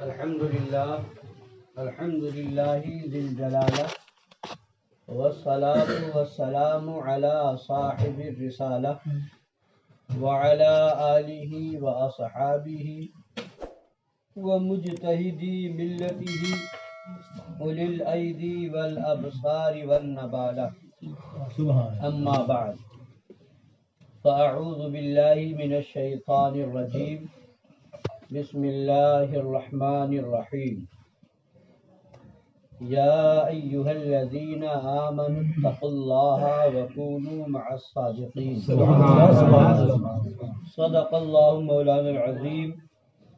الحمد للہ ذی الجلالہ والصلاة والسلام على صاحب الرسالہ وعلى آلہ وأصحابہ ومجتہدی ملتہ اولی الایدی والابصار والنبالہ اما بعد فاعوذ باللہ من الشیطان الرجیم بسم اللہ الرحمن الرحیم یا ایہا الذین آمنوا اتقوا اللہ وکونوا مع الصادقین صدق اللہ مولانا العظیم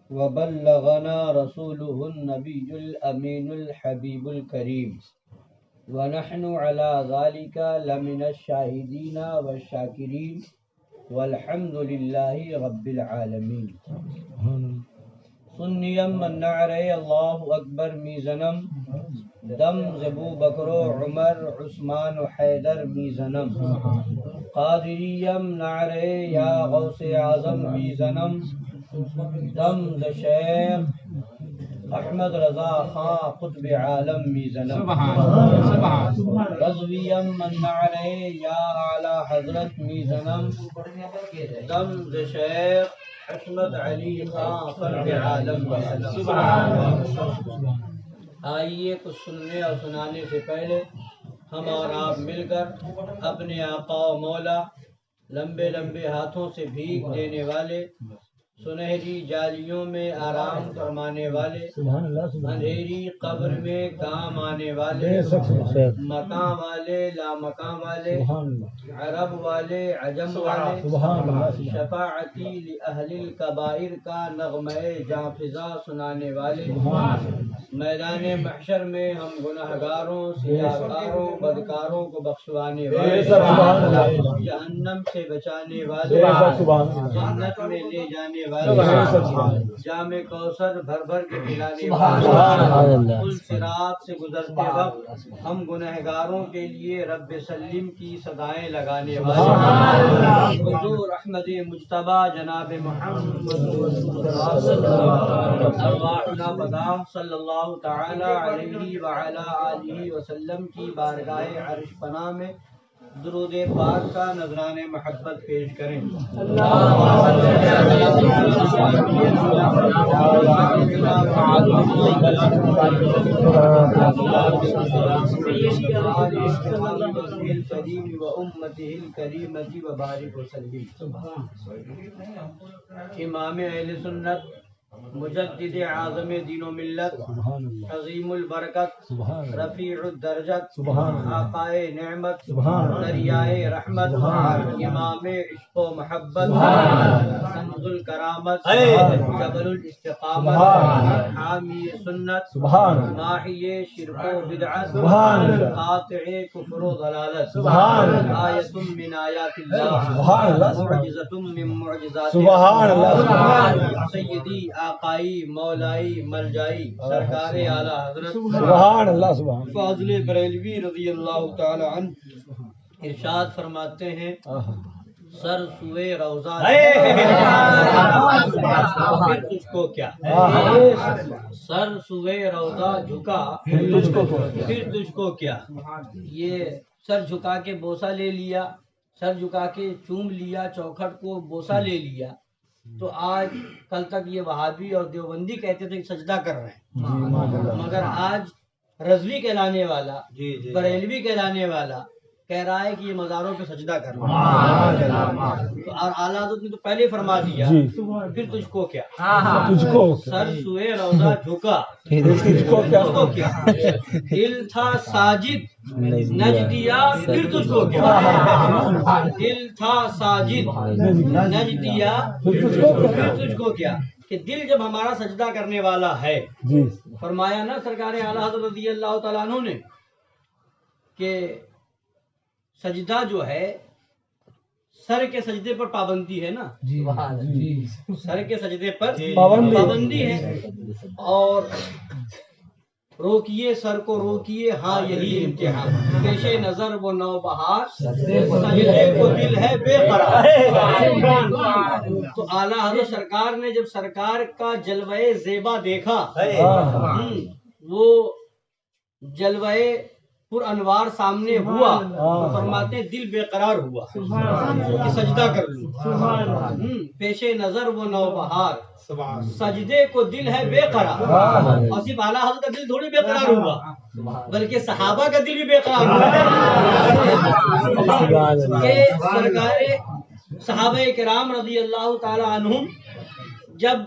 وبلغنا رسوله النبی الامین الحبیب الکریم ونحن على ذلك لمن الشاہدین والشاکرین والحمد للہ رب العالمین سنیم من نعرے اللہ اکبر میزنم دم زبو بکر و عمر عثمان و حیدر میزنم قادریم نعرے یا غوث اعظم میزنم دم ز شیخ احمد رضا خان قطب عالم میزنم رضویم من نعرے یا اعلی حضرت میزنم دم ز شیخ حشمت علی خان قطب عالم میزنم. آئیے کچھ سننے اور سنانے سے پہلے ہم اور آپ مل کر اپنے آقا و مولا لمبے لمبے ہاتھوں سے بھیک دینے والے، سنہری جالیوں میں آرام فرمانے والے، اندھیری قبر میں کام آنے والے، مقام والے لامقام والے، عرب والے عجم والے، شفاعتی لأہل الکبائر کا نغمہ جاں فضا سنانے والے، میدان محشر میں ہم گناہگاروں سیاہکاروں بدکاروں کو بخشوانے والے، جہنم سے بچانے والے، جنت میں لے جانے والے، جام کوثر بھر بھر کے پلانے والے، پل صراط سے گزرتے وقت ہم گنہگاروں کے لیے رب سلم کی صدائیں لگانے والے، حضور احمد مجتبی جناب محمد ارواحنا فداہ صلی اللہ تعالی علیہ وعلی آلہ وسلم کی بارگاہ عرش پناہ میں درود پاک کا نذران محبت پیش کریں. امام اہل سنت مجدد اعظم دین و ملت عظیم البرکت رفیع الدرجت آقائے نعمت دریائے رحمت امام عشق و محبت کنز الکرامت جبل الاستقامت حامی سنت ماحی شرک و بدعت قاطع کفر و ضلالت آیت من آیات اللہ معجزۃ من معجزات اللہ سیدی آقائی مولائی ملجائی سرکار اعلیٰ حضرت فاضل بریلوی رضی اللہ تعالی عنہ ارشاد فرماتے ہیں، سر سوئے روضہ پھر تجھ کو کیا، سر سوئے روضہ جھکا پھر تجھ کو کیا. یہ سر جھکا کے بوسہ لے لیا، سر جھکا کے چوم لیا، چوکھٹ کو بوسہ لے لیا، تو آج کل تک یہ وہابی اور دیوبندی کہتے تھے کہ سجدہ کر رہے ہیں، مگر آج رضوی کہلانے والا بریلوی کہلانے والا کہہ رہا ہے کہ یہ مزاروں پہ سجدہ کر رہا ہے. اور اعلیٰ حضرت نے تو پہلے فرما دیا پھر تجھ کو کیا، سر سوئے روضہ جھکا تجھ کو کیا، دل تھا ساجد نج دیا پھر تجھ کو کیا، دل تھا ساجد نج دیا پھر تجھ کو کیا. کہ دل جب ہمارا سجدہ کرنے والا ہے، فرمایا نا سرکار اعلیٰ حضرت رضی اللہ تعالیٰ عنہ نے کہ سجدہ جو ہے سر کے سجدے پر پابندی ہے نا، سر کے سجدے پر پابندی ہے، اور روکیے سر کو روکیے، ہاں یہی امتحان، پیش نظر وہ نوبہار، سجدے کو دل ہے بے قرار۔ تو اعلیٰ حضرت سرکار نے جب سرکار کا جلوہ زیبا دیکھا، وہ جلوہ پر انوار سامنے ہوا، تو فرماتے ہیں دل بے قرار ہوا کہ سجدہ کر لوں۔ پیش نظر وہ نوبہار، سجدے کو دل ہے بے قرار۔ اور صرف اعلیٰ حضرت کا دل تھوڑی بے قرار ہوا، بلکہ صحابہ کا دل بھی بے قرار ہوا کہ سرکار صحابہ کرام رضی اللہ تعالی عنہم جب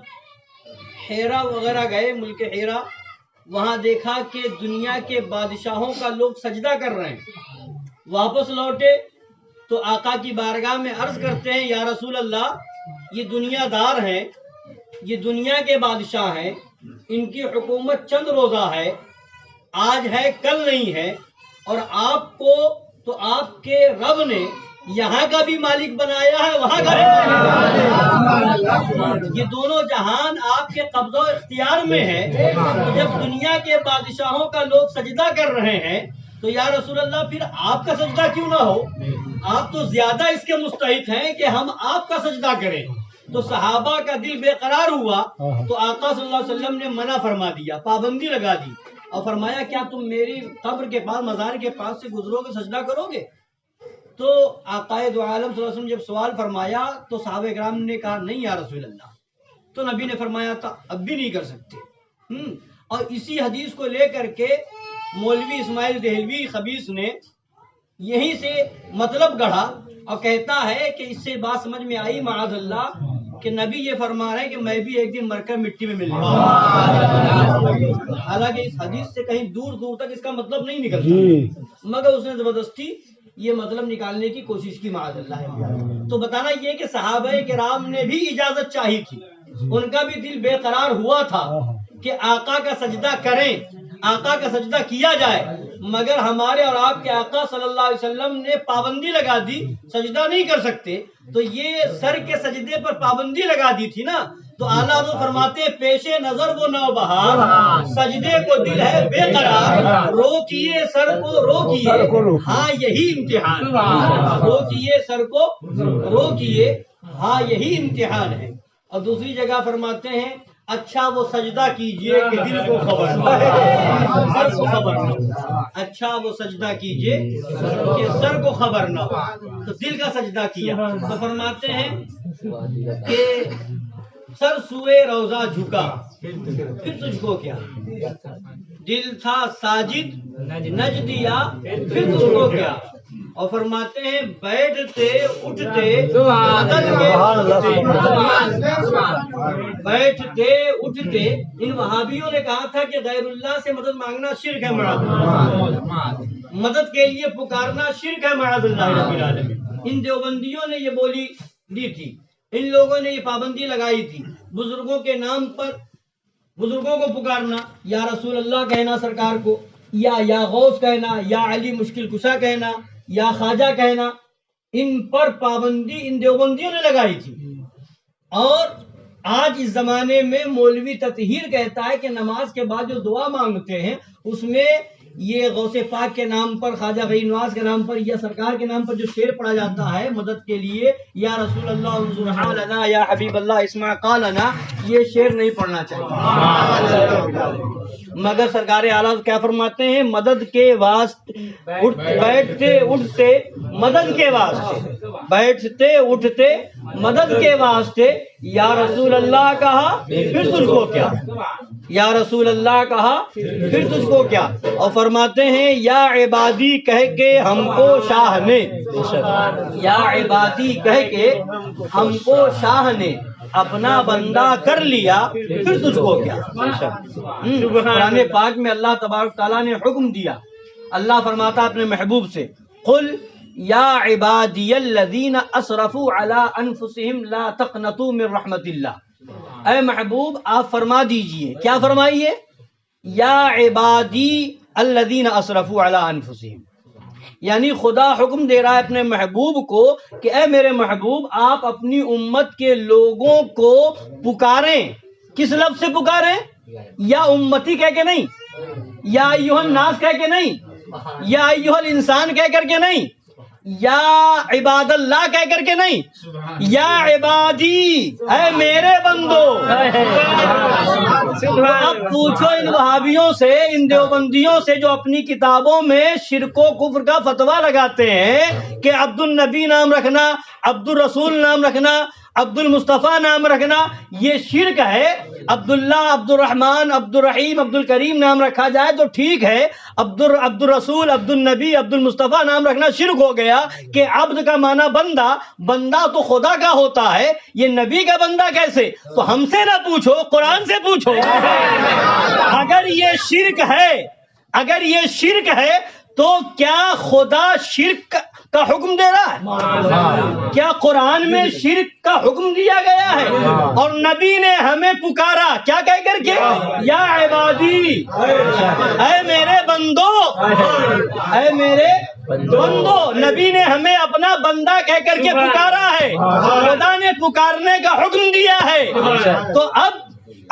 حیرہ وغیرہ گئے، ملک حیرہ، وہاں دیکھا کہ دنیا کے بادشاہوں کا لوگ سجدہ کر رہے ہیں۔ واپس لوٹے تو آقا کی بارگاہ میں عرض کرتے ہیں یا رسول اللہ، یہ دنیا دار ہیں، یہ دنیا کے بادشاہ ہیں، ان کی حکومت چند روزہ ہے، آج ہے کل نہیں ہے، اور آپ کو تو آپ کے رب نے یہاں کا بھی مالک بنایا ہے، وہاں کا بھی مالک، یہ دونوں جہان آپ کے قبضہ و اختیار میں ہے۔ تو جب دنیا کے بادشاہوں کا لوگ سجدہ کر رہے ہیں تو یا رسول اللہ پھر آپ کا سجدہ کیوں نہ ہو؟ آپ تو زیادہ اس کے مستحق ہیں کہ ہم آپ کا سجدہ کریں۔ تو صحابہ کا دل بے قرار ہوا، تو آقا صلی اللہ علیہ وسلم نے منع فرما دیا، پابندی لگا دی، اور فرمایا کیا تم میری قبر کے پاس، مزار کے پاس سے گزرو گے سجدہ کرو گے؟ تو آقا دو عالم صلی اللہ علیہ وسلم جب سوال فرمایا تو صحابہ کرام نے کہا نہیں یا رسول اللہ۔ تو نبی نے فرمایا تھا اب بھی نہیں کر سکتے۔ اور اسی حدیث کو لے کر کے مولوی اسماعیل دہلوی خبیث نے یہیں سے مطلب گڑھا اور کہتا ہے کہ اس سے بات سمجھ میں آئی معاذ اللہ کہ نبی یہ فرما رہے ہیں کہ میں بھی ایک دن مر کر مٹی میں ملنے والا ہوں۔ حالانکہ اس حدیث سے کہیں دور دور تک اس کا مطلب نہیں نکلتا، مگر اس نے زبردستی یہ مطلب نکالنے کی کوشش کی معاذ اللہ۔ تو بتانا یہ کہ صحابہ کرام نے بھی اجازت چاہی تھی، ان کا بھی دل بے قرار ہوا تھا کہ آقا کا سجدہ کریں، آقا کا سجدہ کیا جائے، مگر ہمارے اور آپ کے آقا صلی اللہ علیہ وسلم نے پابندی لگا دی، سجدہ نہیں کر سکتے۔ تو یہ سر کے سجدے پر پابندی لگا دی تھی نا، تو اعلیٰ حضرت فرماتے ہیں پیش نظر وہ نوبہار، سجدے کو دل ہے بے قرار، روکیے سر کو روکیے، ہاں یہی امتحان، روکیے سر کو روکیے، ہاں یہی امتحان ہے۔ اور دوسری جگہ فرماتے ہیں اچھا وہ سجدہ کیجئے کہ دل کو خبر نہ، سر کو خبر نہ، اچھا وہ سجدہ کیجئے کہ سر کو خبر نہ، تو دل کا سجدہ کیا۔ تو فرماتے ہیں کہ سر سوئے روضہ جھکا پھر تجھ کو کیا، دل تھا ساجد نج دیا پھر تجھ کو کیا۔ اور فرماتے ہیں بیٹھتے اٹھتے مدد کے، بیٹھتے اٹھتے، ان وہابیوں نے کہا تھا کہ غیر اللہ سے مدد مانگنا شرک ہے معاذ اللہ، مدد کے لیے پکارنا شرک ہے معاذ اللہ رب العالمین۔ ان دیوبندیوں نے یہ بولی دی تھی، ان لوگوں نے یہ پابندی لگائی تھی، بزرگوں کے نام پر بزرگوں کو پکارنا، یا رسول اللہ کہنا سرکار کو، یا غوث کہنا، یا علی مشکل کشا کہنا، یا خواجہ کہنا، ان پر پابندی ان دیوبندیوں نے لگائی تھی۔ اور آج اس زمانے میں مولوی تطہیر کہتا ہے کہ نماز کے بعد جو دعا مانگتے ہیں اس میں یہ غوث پاک کے نام پر، خواجہ غریب نواز کے نام پر، یا سرکار کے نام پر جو شعر پڑھا جاتا ہے مدد کے لیے، یا رسول اللہ انظر حالنا یا حبیب اللہ اسمع قالنا، یہ شعر نہیں پڑھنا چاہیے۔ مگر سرکار اعلیٰ کیا فرماتے ہیں، مدد کے واسطے بیٹھتے اٹھتے مدد کے واسطے، بیٹھتے اٹھتے مدد کے واسطے، یا رسول اللہ کہا پھر تجھ کو کیا، یا رسول اللہ کہا پھر تجھ کو کیا۔ اور فرماتے ہیں یا عبادی کہہ کے ہم کو شاہ نے، یا عبادی کہہ کے ہم کو شاہ نے اپنا بندہ کر لیا پھر تجھ کو کیا۔ قرآن پاک میں اللہ تبارک تعالیٰ نے حکم دیا، اللہ فرماتا اپنے محبوب سے قل یا عبادی الذین اسرفوا علی انفسہم لا تقنطوا من رحمت اللہ، اے محبوب آپ فرما دیجئے، کیا فرمائیے، یا عبادی الذین اسرفوا علی انفسہم، یعنی خدا حکم دے رہا ہے اپنے محبوب کو کہ اے میرے محبوب آپ اپنی امت کے لوگوں کو پکاریں، کس لفظ سے پکاریں، یا امتی کہہ کے نہیں، یا ایھا الناس کہہ کے نہیں، یا ایھا الانسان کہہ کر کے نہیں، یا عباد اللہ کہہ کر کے نہیں، یا عبادی، اے میرے بندو۔ اب پوچھو ان وہابیوں سے، ان دیوبندیوں سے جو اپنی کتابوں میں شرک و کفر کا فتویٰ لگاتے ہیں کہ عبد النبی نام رکھنا، عبد الرسول نام رکھنا، عبد المصطفیٰ نام رکھنا یہ شرک ہے، عبداللہ، عبد الرحمن، عبد الرحیم، عبد الکریم نام رکھا جائے تو ٹھیک ہے، عبد الرسول، عبد النبی، عبد المصطفیٰ نام رکھنا شرک ہو گیا کہ عبد کا معنی بندہ، بندہ تو خدا کا ہوتا ہے، یہ نبی کا بندہ کیسے؟ تو ہم سے نہ پوچھو، قرآن سے پوچھو۔ اگر یہ شرک ہے، اگر یہ شرک ہے تو کیا خدا شرک کا حکم دے رہا ہے؟ کیا قرآن میں شرک کا حکم دیا گیا ہے؟ اور نبی نے ہمیں پکارا کیا کہہ کر کے؟ یا عبادی، اے میرے بندو، اے میرے بندو۔ نبی نے ہمیں اپنا بندہ کہہ کر کے پکارا ہے، خدا نے پکارنے کا حکم دیا ہے۔ تو اب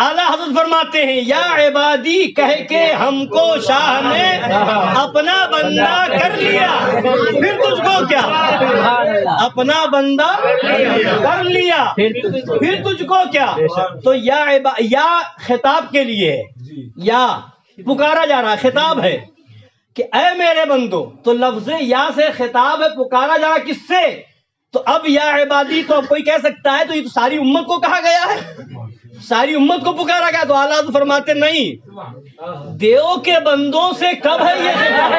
اعلیٰ حضرت فرماتے ہیں یا عبادی کہہ کے ہم کو شاہ نے اپنا بندہ کر لیا، پھر تجھ کو کیا؟ اپنا بندہ کر لیا، پھر تجھ کو کیا؟ تو یا خطاب کے لیے ہے، یا پکارا جا رہا ہے، خطاب ہے کہ اے میرے بندو، تو لفظ یا سے خطاب ہے، پکارا جا رہا کس سے؟ تو اب یا عبادی تو اب کوئی کہہ سکتا ہے تو یہ تو ساری امت کو کہا گیا ہے، ساری امت کو پکارا گیا۔ تو اعلیٰ فرماتے نہیں، دیو کے بندوں سے کب ہے یہ خطاب؟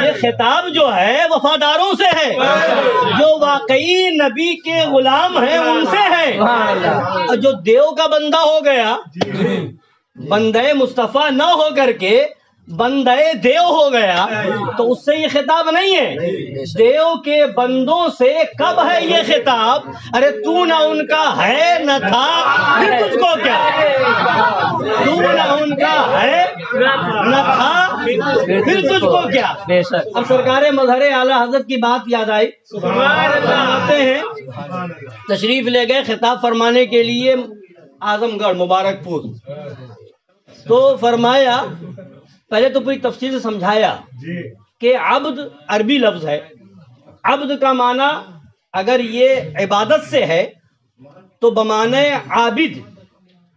یہ خطاب جو ہے وفاداروں سے ہے، جو واقعی نبی کے غلام ہیں ان سے ہے۔ جو دیو کا بندہ ہو گیا، بندے مصطفیٰ نہ ہو کر کے بندے دیو ہو گیا تو اس سے یہ خطاب نہیں ہے۔ دیو کے بندوں سے کب ہے یہ خطاب؟ ارے تو نہ ان کا ہے نہ تھا، پھر تجھ کو کیا؟ تو نہ ان کا ہے نہ تھا، پھر تجھ کو کیا؟ اب سرکار مظہر اعلیٰ حضرت کی بات یاد آئی، آتے ہیں تشریف لے گئے خطاب فرمانے کے لیے اعظم گڑھ مبارک پور، تو فرمایا، پہلے تو پوری تفصیل سے سمجھایا کہ عبد عربی لفظ ہے، عبد کا معنی اگر یہ عبادت سے ہے تو بمعنی عابد،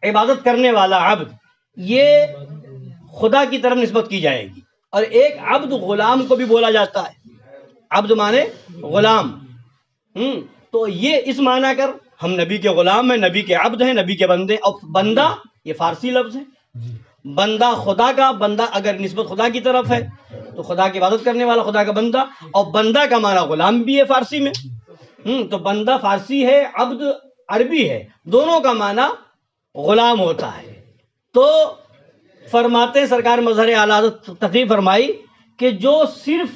عبادت کرنے والا عبد، یہ خدا کی طرف نسبت کی جائے گی۔ اور ایک عبد غلام کو بھی بولا جاتا ہے، عبد معنی غلام، تو یہ اس معنی کر ہم نبی کے غلام ہیں، نبی کے عبد ہیں، نبی کے بندے۔ اور بندہ یہ فارسی لفظ ہے، بندہ خدا کا، بندہ اگر نسبت خدا کی طرف ہے تو خدا کی عبادت کرنے والا، خدا کا بندہ، اور بندہ کا معنی غلام بھی ہے فارسی میں، تو بندہ فارسی ہے، عبد عربی ہے، دونوں کا معنی غلام ہوتا ہے۔ تو فرماتے ہیں سرکار مظہر اعلیٰ حضرت تقریر فرمائی کہ جو صرف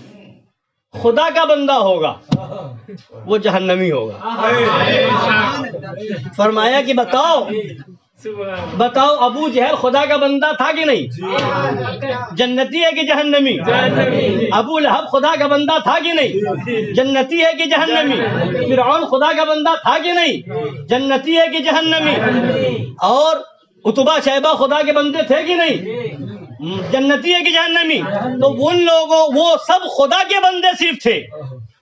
خدا کا بندہ ہوگا وہ جہنمی ہوگا۔ فرمایا کہ بتاؤ ابو جہل خدا کا بندہ تھا کہ نہیں؟ جنتی ہے کہ جہنمی؟ ابو لہب خدا کا بندہ تھا کہ نہیں؟ جنتی ہے کہ جہنمی؟ فرعون خدا کا بندہ تھا کہ نہیں؟ جنتی ہے کہ جہنمی؟ اور عتبہ شیبہ خدا کے بندے تھے کہ نہیں؟ جنتی ہے کہ جہنمی؟ تو ان لوگوں، وہ سب خدا کے بندے صرف تھے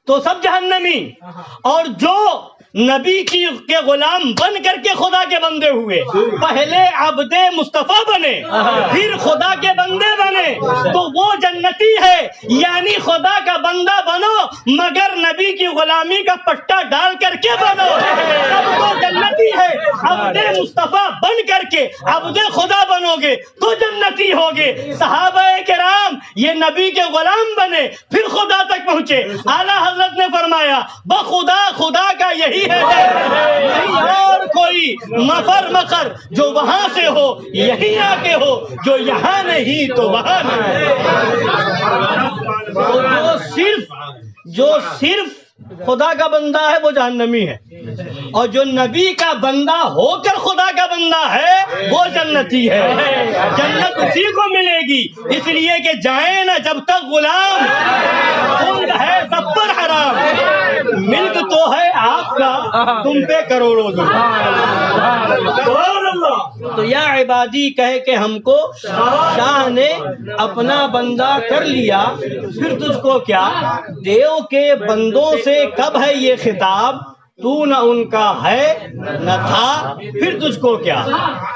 تو سب جہنمی، اور جو نبی کے غلام بن کر کے خدا کے بندے ہوئے، پہلے عبد مصطفیٰ بنے پھر خدا کے بندے بنے، تو وہ جنتی ہے۔ یعنی خدا کا بندہ بنو مگر نبی کی غلامی کا پٹا ڈال کر کے بنو، تب تو جنتی ہے۔ عبد مصطفیٰ بن کر کے عبد خدا بنو گے تو جنتی ہوگے۔ صحابہ کرام یہ نبی کے غلام بنے پھر خدا تک پہنچے۔ اعلیٰ حضرت نے فرمایا بخدا خدا کا یہی ہے، نہیں اور کوئی مفر مقر جو وہاں سے ہو یہی آ کے ہو، جو یہاں نہیں تو وہاں نہیں۔ جو صرف خدا کا بندہ ہے وہ جہنمی ہے، اور جو نبی کا بندہ ہو کر خدا کا بندہ ہے وہ جنتی ہے۔ جنت اسی کو ملے گی، اس لیے کہ جائیں نہ جب تک غلام، خلد ہے سب پر حرام، ملک تو ہے آپ کا تم پہ کروڑوں دو۔ تو یا عبادی کہہ کے ہم کو شاہ نے اپنا بندہ کر لیا، پھر تجھ کو کیا؟ دیو کے بندوں سے کب ہے یہ خطاب، تو نہ ان کا ہے نہ تھا، پھر تجھ کو کیا؟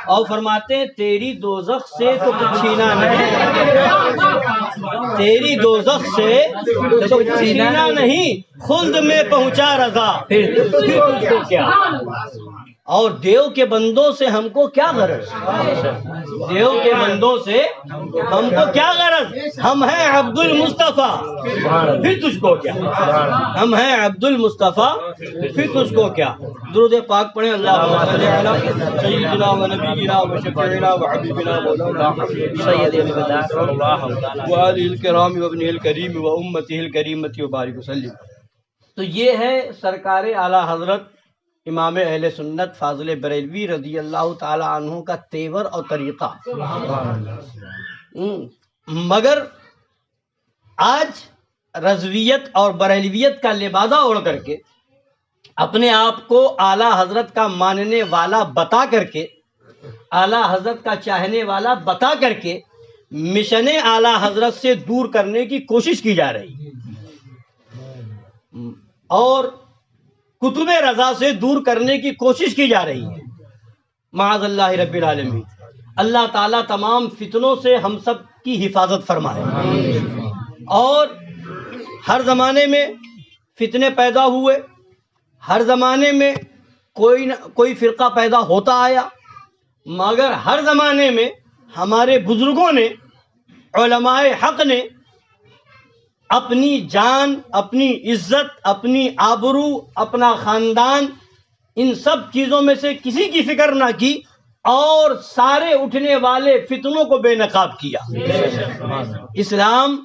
اور فرماتے ہیں تیری دوزخ سے تو کچھ چھینا نہیں، تیری دوزخ سے تو کچھ چھینا نہیں، خلد میں پہنچا رضا، پھر تجھ کو کیا؟ اور دیو کے بندوں سے ہم کو کیا غرض، دیو کے بندوں سے ہم کو کیا غرض، ہم ہیں عبد المصطفیٰ، پھر تجھ کو کیا؟ ہم ہیں عبد المصطفیٰ، پھر تجھ کو کیا؟ درود پاک پڑھیں، اللہم صلی علی سیدنا و نبینا و شفیعنا و حبیبنا مولانا سید وآلہ الکرام و ابنہ الکریم و امتہ الکریمۃ و بارک وسلم۔ تو یہ ہے سرکار اعلیٰ حضرت امام اہل سنت فاضل بریلوی رضی اللہ تعالی عنہ کا تیور اور طریقہ۔ مگر آج رضویت اور بریلویت کا لبادہ اوڑھ کر کے اپنے آپ کو اعلیٰ حضرت کا ماننے والا بتا کر کے، اعلیٰ حضرت کا چاہنے والا بتا کر کے مشن اعلیٰ حضرت سے دور کرنے کی کوشش کی جا رہی ہے، اور کتب رضا سے دور کرنے کی کوشش کی جا رہی ہے۔ معاذ اللہ رب العالمین، اللہ تعالیٰ تمام فتنوں سے ہم سب کی حفاظت فرمائے۔ اور ہر زمانے میں فتنے پیدا ہوئے، ہر زمانے میں کوئی نہ کوئی فرقہ پیدا ہوتا آیا، مگر ہر زمانے میں ہمارے بزرگوں نے، علماء حق نے اپنی جان، اپنی عزت، اپنی آبرو، اپنا خاندان، ان سب چیزوں میں سے کسی کی فکر نہ کی، اور سارے اٹھنے والے فتنوں کو بے نقاب کیا۔ اسلام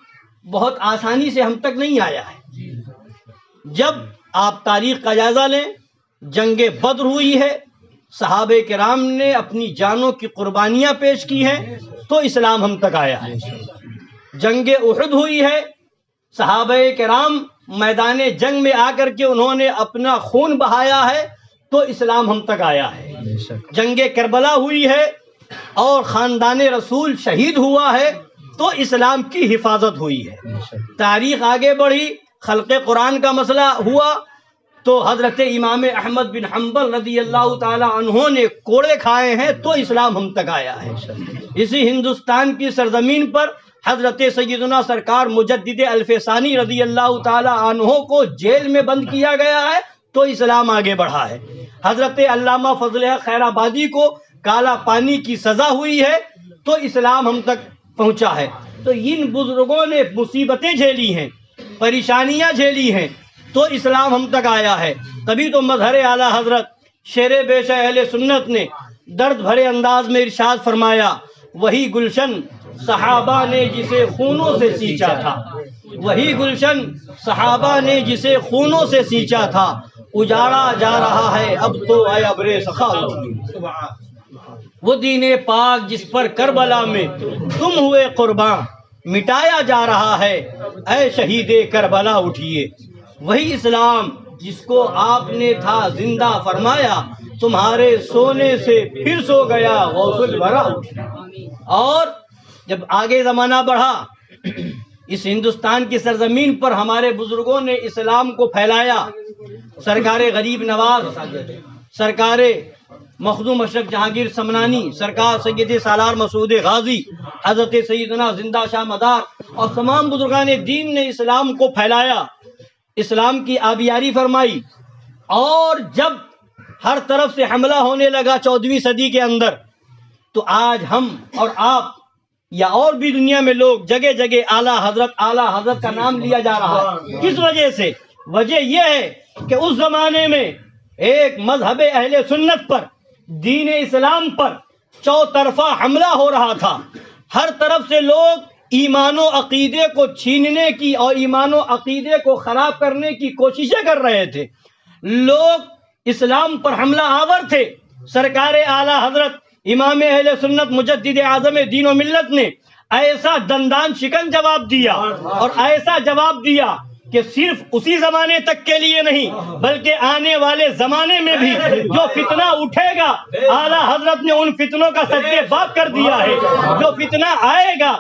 بہت آسانی سے ہم تک نہیں آیا ہے۔ جب آپ تاریخ کا جائزہ لیں، جنگ بدر ہوئی ہے، صحابہ کرام نے اپنی جانوں کی قربانیاں پیش کی ہیں تو اسلام ہم تک آیا ہے۔ جنگ احد ہوئی ہے، صحابہ کرام میدان جنگ میں آ کر کے انہوں نے اپنا خون بہایا ہے تو اسلام ہم تک آیا ہے۔ جنگ کربلا ہوئی ہے اور خاندان رسول شہید ہوا ہے تو اسلام کی حفاظت ہوئی ہے۔ تاریخ آگے بڑھی، خلق قرآن کا مسئلہ ہوا تو حضرت امام احمد بن حنبل رضی اللہ تعالی عنہ نے کوڑے کھائے ہیں تو اسلام ہم تک آیا ہے۔ اسی ہندوستان کی سرزمین پر حضرت سیدنا سرکار مجدد الف ثانی رضی اللہ تعالی عنہ کو جیل میں بند کیا گیا ہے تو اسلام آگے بڑھا ہے۔ حضرت علامہ فضل حق خیر آبادی کو کالا پانی کی سزا ہوئی ہے تو اسلام ہم تک پہنچا ہے۔ تو ان بزرگوں نے مصیبتیں جھیلی ہیں، پریشانیاں جھیلی ہیں تو اسلام ہم تک آیا ہے۔ تبھی تو مظہر اعلیٰ حضرت شیر بیش اہل سنت نے درد بھرے انداز میں ارشاد فرمایا، وہی گلشن صحابہ نے جسے خونوں سے سینچا تھا، وہی گلشن صحابہ نے جسے خونوں سے سینچا تھا، اجاڑا جا رہا ہے اب تو اے ابرے سخاوت۔ وہ دین پاک جس پر کربلا میں تم ہوئے قرباں، مٹایا جا رہا ہے اے شہید کربلا اٹھیے۔ وہی اسلام جس کو آپ نے تھا زندہ فرمایا، تمہارے سونے سے پھر سو گیا غوث الورا۔ اور جب آگے زمانہ بڑھا، اس ہندوستان کی سرزمین پر ہمارے بزرگوں نے اسلام کو پھیلایا۔ سرکار غریب نواز، سرکار مخدوم اشرف جہانگیر سمنانی، سرکار سید سالار مسعود غازی، حضرت سیدنا زندہ شاہ مدار اور تمام بزرگان دین نے اسلام کو پھیلایا، اسلام کی آبیاری فرمائی۔ اور جب ہر طرف سے حملہ ہونے لگا 14ویں صدی کے اندر، تو آج ہم اور آپ یا اور بھی دنیا میں لوگ جگہ جگہ اعلیٰ حضرت کا نام لیا جا رہا ہے۔ کس وجہ سے؟ وجہ یہ ہے کہ اس زمانے میں ایک مذہب اہل سنت پر، دین اسلام پر چوطرفہ حملہ ہو رہا تھا۔ ہر طرف سے لوگ ایمان و عقیدے کو چھیننے کی اور ایمان و عقیدے کو خراب کرنے کی کوششیں کر رہے تھے۔ لوگ اسلام پر حملہ آور تھے۔ سرکار اعلیٰ حضرت امام اہل سنت مجدد اعظم دین و ملت نے ایسا دندان شکن جواب دیا اور ایسا جواب دیا کہ صرف اسی زمانے تک کے لیے نہیں بلکہ آنے والے زمانے میں بھی جو فتنہ اٹھے گا اعلیٰ حضرت نے ان فتنوں کا سد باب کر دیا ہے. جو فتنہ آئے گا،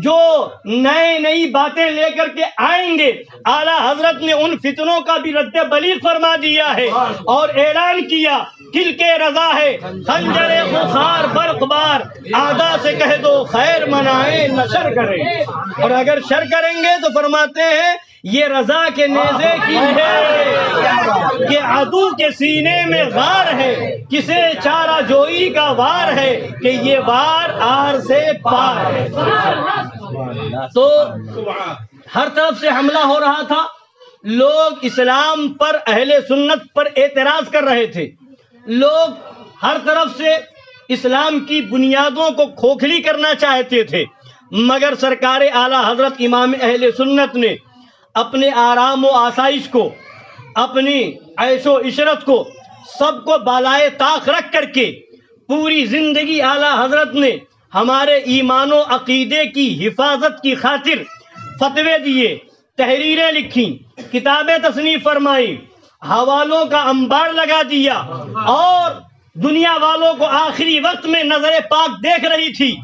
جو نئی باتیں لے کر کے آئیں گے، اعلیٰ حضرت نے ان فتنوں کا بھی رد بلیغ فرما دیا ہے اور اعلان کیا دل کے رضا ہے خنجر خونخوار برق بار، اعداء سے کہہ دو خیر منائیں نہ شر کریں، اور اگر شر کریں گے تو فرماتے ہیں یہ رضا کے نیزے کی ہے کہ عدو کے سینے میں غار ہے، کسے چارہ جوئی کا وار ہے کہ یہ وار آر سے پار ہے. تو ہر طرف سے حملہ ہو رہا تھا. لوگ اسلام پر، اہل سنت پر اعتراض کر رہے تھے. لوگ ہر طرف سے اسلام کی بنیادوں کو کھوکھلی کرنا چاہتے تھے، مگر سرکار اعلیٰ حضرت امام اہل سنت نے اپنے آرام و آسائش کو، اپنی عیش و عشرت کو، سب کو بالائے طاق رکھ کر کے پوری زندگی اعلیٰ حضرت نے ہمارے ایمان و عقیدے کی حفاظت کی خاطر فتوے دیے، تحریریں لکھی، کتابیں تصنیف فرمائی، حوالوں کا انبار لگا دیا، اور دنیا والوں کو آخری وقت میں نظر پاک دیکھ رہی تھی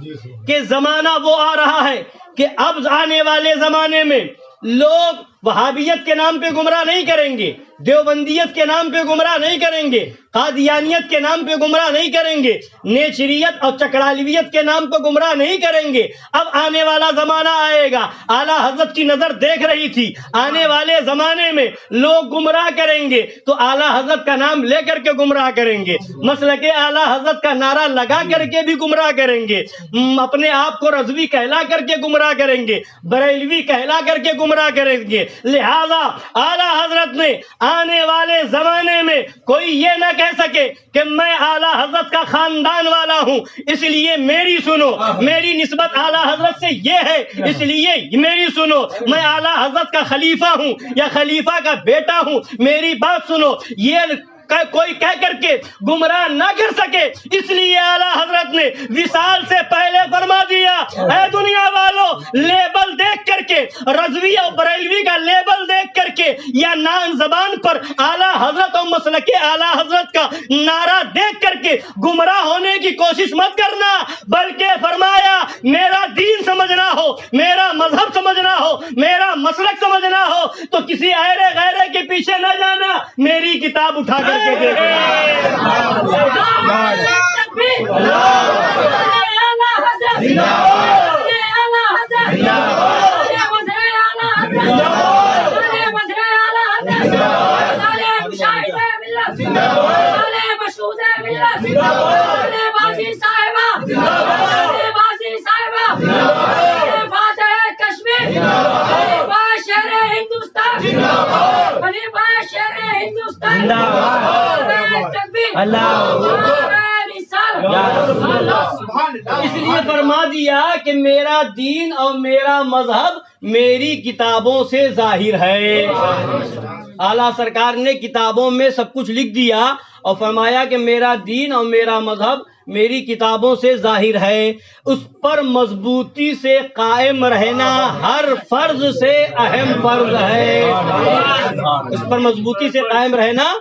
کہ زمانہ وہ آ رہا ہے کہ اب آنے والے زمانے میں لوگ وہابیت کے نام پہ گمراہ نہیں کریں گے، دیوبندیت کے نام پہ گمراہ نہیں کریں گے، قادیانیت کے نام پہ گمراہ نہیں کریں گے، نیچریت اور چکڑالویت کے نام پہ گمراہ نہیں کریں گے. اب آنے والا زمانہ آئے گا، اعلیٰ حضرت کی نظر دیکھ رہی تھی آنے والے زمانے میں لوگ گمراہ کریں گے تو اعلیٰ حضرت کا نام لے کر کے گمراہ کریں گے، مسلک اعلیٰ حضرت کا نعرہ لگا کر کے بھی گمراہ کریں گے، اپنے آپ کو رضوی کہلا کر کے گمراہ کریں گے، بریلوی کہلا کر کے گمراہ کریں گے. لہذا اعلیٰ حضرت نے آنے والے زمانے میں کوئی یہ نہ کہہ سکے کہ میں اعلیٰ حضرت کا خاندان والا ہوں اس لیے میری سنو، میری نسبت اعلیٰ حضرت سے یہ ہے اس لیے میری سنو، میں اعلیٰ حضرت کا خلیفہ ہوں یا خلیفہ کا بیٹا ہوں میری بات سنو، یہ کوئی کہہ کر کے گمراہ نہ کر سکے. اس لیے اعلیٰ حضرت نے وصال سے پہلے فرما دیا اے دنیا والوں، لیبل دیکھ کر کے، رضوی اور بریلوی کا لیبل دیکھ کر کے یا نام زبان پر اعلیٰ حضرت اور مسلک اعلیٰ حضرت کا نعرہ دیکھ کر کے گمراہ ہونے کی کوشش مت کرنا، بلکہ فرمایا میرا دین سمجھنا ہو، میرا مذہب سمجھنا ہو، میرا مسلک سمجھنا ہو تو کسی ایرے غیرے کے پیچھے نہ جانا، میری کتاب اٹھا کر کے دیکھنا. اس لیے فرما دیا کہ میرا دین اور میرا مذہب میری کتابوں سے ظاہر ہے. اعلیٰ سرکار نے کتابوں میں سب کچھ لکھ دیا اور فرمایا کہ میرا دین اور میرا مذہب میری کتابوں سے ظاہر ہے. اس پر مضبوطی سے قائم رہنا ہر فرض سے اہم فرض ہے. اس پر مضبوطی سے قائم رہنا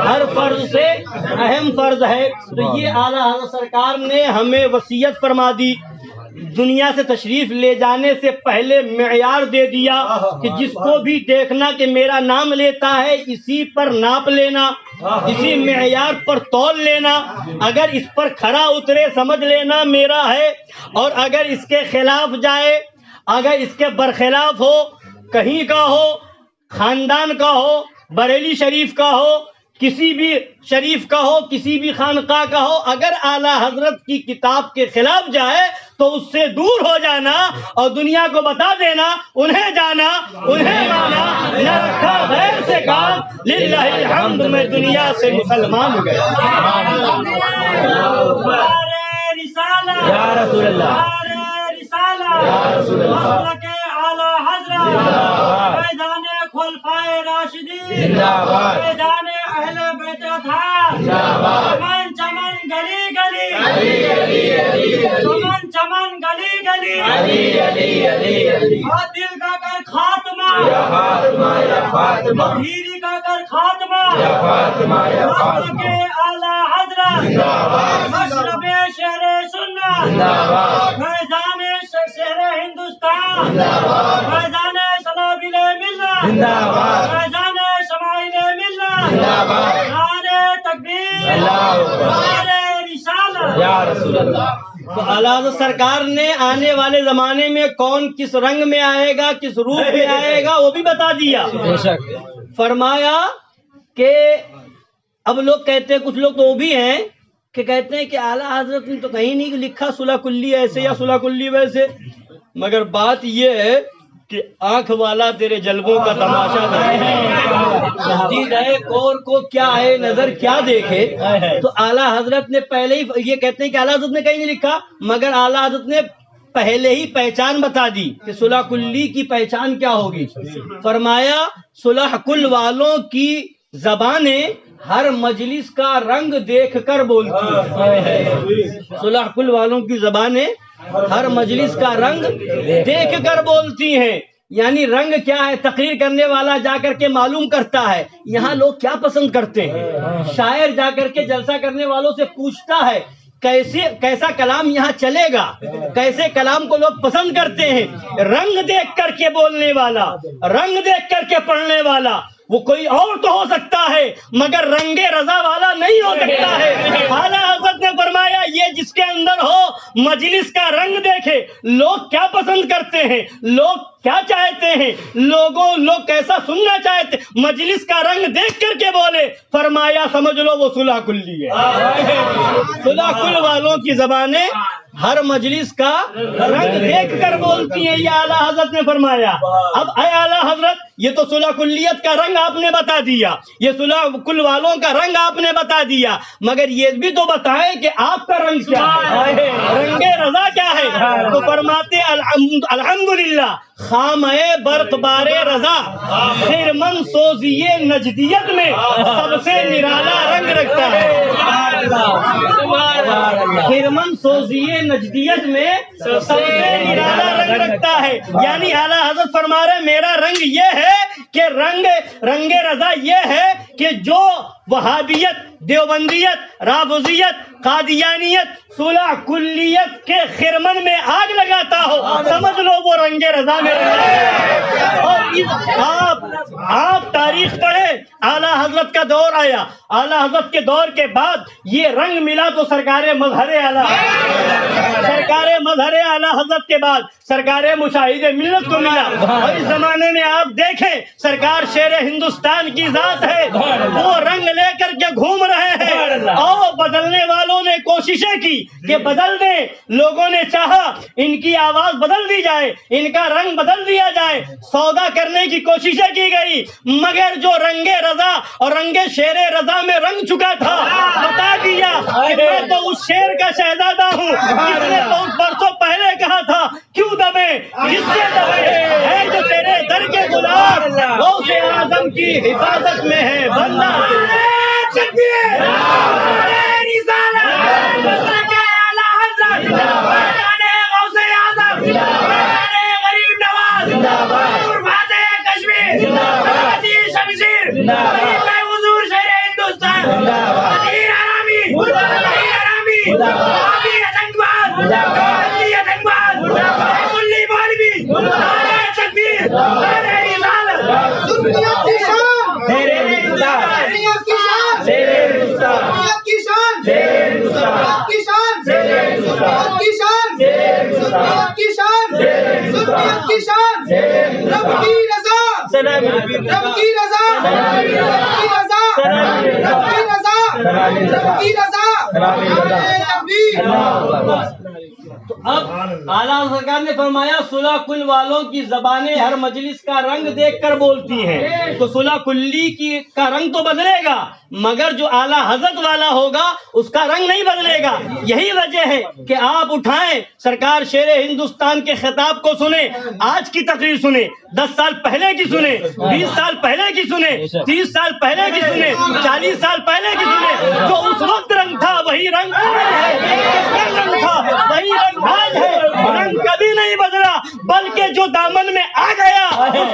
ہر فرض سے اہم فرض ہے. تو یہ اعلیٰ حضرت سرکار نے ہمیں وصیت فرما دی. دنیا سے تشریف لے جانے سے پہلے معیار دے دیا کہ جس کو بھی دیکھنا کہ میرا نام لیتا ہے اسی پر ناپ لینا، اسی معیار پر تول لینا، اگر اس پر کھرا اترے سمجھ لینا میرا ہے، اور اگر اس کے خلاف جائے، اگر اس کے برخلاف ہو، کہیں کا ہو، خاندان کا ہو، بریلی شریف کا ہو، کسی بھی شریف کا ہو، کسی بھی خانقاہ کا ہو، اگر اعلیٰ حضرت کی کتاب کے خلاف جائے تو اس سے دور ہو جانا اور دنیا کو بتا دینا انہیں جانا انہیں مانا، نہ رکھا غیر سے کام، للہ الحمد میں دنیا سے مسلمان ہو گیا. یا رسول اللہ، یا رسول اللہ، اعلیٰ حضرت میدان خلفائے راشدین زندہ باد، میدان اہل بیت اطہار زندہ باد، چمن چمن گلی گلی، چمن چمن گلی گلی، اور دل کا کر خاتمہ تطہیری کا کر خاتمہ مکتب کے اعلیٰ حضرت مشرب شہر سنت فیضان شہر ہندوستان فیضان سنابل ملت فیضان شمائل ملت نعرہ تکبیر نعرہ رسالت. تو اعلیٰ حضرت سرکار نے آنے والے زمانے میں کون کس رنگ میں آئے گا، کس روپ میں آئے گا، وہ بھی بتا دیا. فرمایا کہ اب لوگ کہتے ہیں، کچھ لوگ تو وہ بھی ہیں کہ کہتے ہیں کہ اعلیٰ حضرت نے تو کہیں نہیں لکھا صلح کلی ایسے یا صلح کلی ویسے، مگر بات یہ ہے کہ آنکھ والا تیرے جلووں کا تماشا نہیں ہے، کور کو کیا ہے نظر کیا دیکھے. تو اعلیٰ حضرت نے پہلے ہی یہ کہتے ہیں کہ اعلیٰ حضرت نے کہیں نہیں لکھا، مگر اعلیٰ حضرت نے پہلے ہی پہچان بتا دی کہ صلح کلی کی پہچان کیا ہوگی. فرمایا صلح کل والوں کی زبانیں ہر مجلس کا رنگ دیکھ کر بولتی ہیں. صلح کل والوں کی زبانیں ہر مجلس کا رنگ دیکھ کر بولتی ہیں. یعنی رنگ کیا ہے، تقریر کرنے والا جا کر کے معلوم کرتا ہے یہاں لوگ کیا پسند کرتے ہیں. شاعر جا کر کے جلسہ کرنے والوں سے پوچھتا ہے کیسا کلام یہاں چلے گا، کیسے کلام کو لوگ پسند کرتے ہیں. رنگ دیکھ کر کے بولنے والا، رنگ دیکھ کر کے پڑھنے والا وہ کوئی اور تو ہو سکتا ہے مگر رنگ رضا والا نہیں ہو سکتا ہے. اعلیٰ حضرت نے فرمایا یہ جس کے اندر ہو مجلس کا رنگ دیکھے، لوگ کیا پسند کرتے ہیں، لوگ کیا چاہتے ہیں، لوگ کیسا سننا چاہتے، مجلس کا رنگ دیکھ کر کے بولے. فرمایا سمجھ لو وہ صلح کلی ہے. صلح کل والوں کی زبانیں ہر مجلس کا رنگ دیکھ کر بولتی ہیں، یہ اعلیٰ حضرت نے فرمایا. اب اے اعلیٰ حضرت یہ تو صلح کلیت کا رنگ آپ نے بتا دیا، یہ صلح کل والوں کا رنگ آپ نے بتا دیا، مگر یہ بھی تو بتائیں کہ آپ کا رنگ کیا ہے، رنگ رضا کیا ہے. تو فرماتے الحمدللہ خامے برق بار رضا خرمن سوزیے نجدیت میں سب سے نرالا رنگ رکھتا ہے. خرمن سوزیے نجدیت میں سب سے نرالا رنگ رکھتا ہے. یعنی اعلیٰ حضرت فرما رہے میرا رنگ یہ ہے کہ رنگ رضا یہ ہے کہ جو وہابیت، دیوبندیت، رافضیت، قادیانیت، صلح کلیت کے خرمن میں آگ لگاتا ہو سمجھ لو وہ رنگ رضا میں. اور آپ تاریخ پڑھے، اعلیٰ حضرت کا دور آیا، اعلیٰ حضرت کے دور کے بعد یہ رنگ ملا تو سرکار مظہر اعلیٰ، سرکار مظہر اعلیٰ حضرت کے بعد سرکار مشاہد ملت کو ملا. اور اس زمانے میں آپ دیکھیں سرکار شیر ہندوستان کی ذات ہے، وہ رنگ لے کر کے گھوم رہے ہیں. اور بدلنے والوں نے کوششیں کی کہ بدل دیں، لوگوں نے چاہا ان کی آواز بدل دی جائے، ان کا رنگ بدل دیا جائے، سودا کرنے کی کوششیں کی گئی، مگر جو رنگ رضا اور رنگ شیر رضا میں رنگ چکا تھا بتا دیا کہ میں تو اس شیر کا شہزادہ ہوں جس نے بہت برسوں پہلے کہا تھا کیوں دبے جس سے دبے ہے جو تیرے در کے گلاب غوث اعظم کی حفاظت میں ہے بندہ. تو اب اعلیٰ سرکار نے فرمایا صلح کل والوں کی زبانیں ہر مجلس کا رنگ دیکھ کر بولتی ہیں. تو صلح کلی کی کا رنگ تو بدلے گا مگر جو اعلیٰ حضرت والا ہوگا اس کا رنگ نہیں بدلے گا. یہی وجہ ہے کہ آپ اٹھائیں سرکار شیر ہندوستان کے خطاب کو سنیں، آج کی تقریر سنیں، 10 سال پہلے کی سنیں، 20 سال پہلے کی سنیں، 30 سال پہلے کی سنیں، 40 سال پہلے کی سنیں. جو اس وقت رنگ تھا وہی رنگ تھا وہی رنگ آج ہے. رنگ کبھی نہیں بدلا بلکہ جو دامن میں آ گیا اس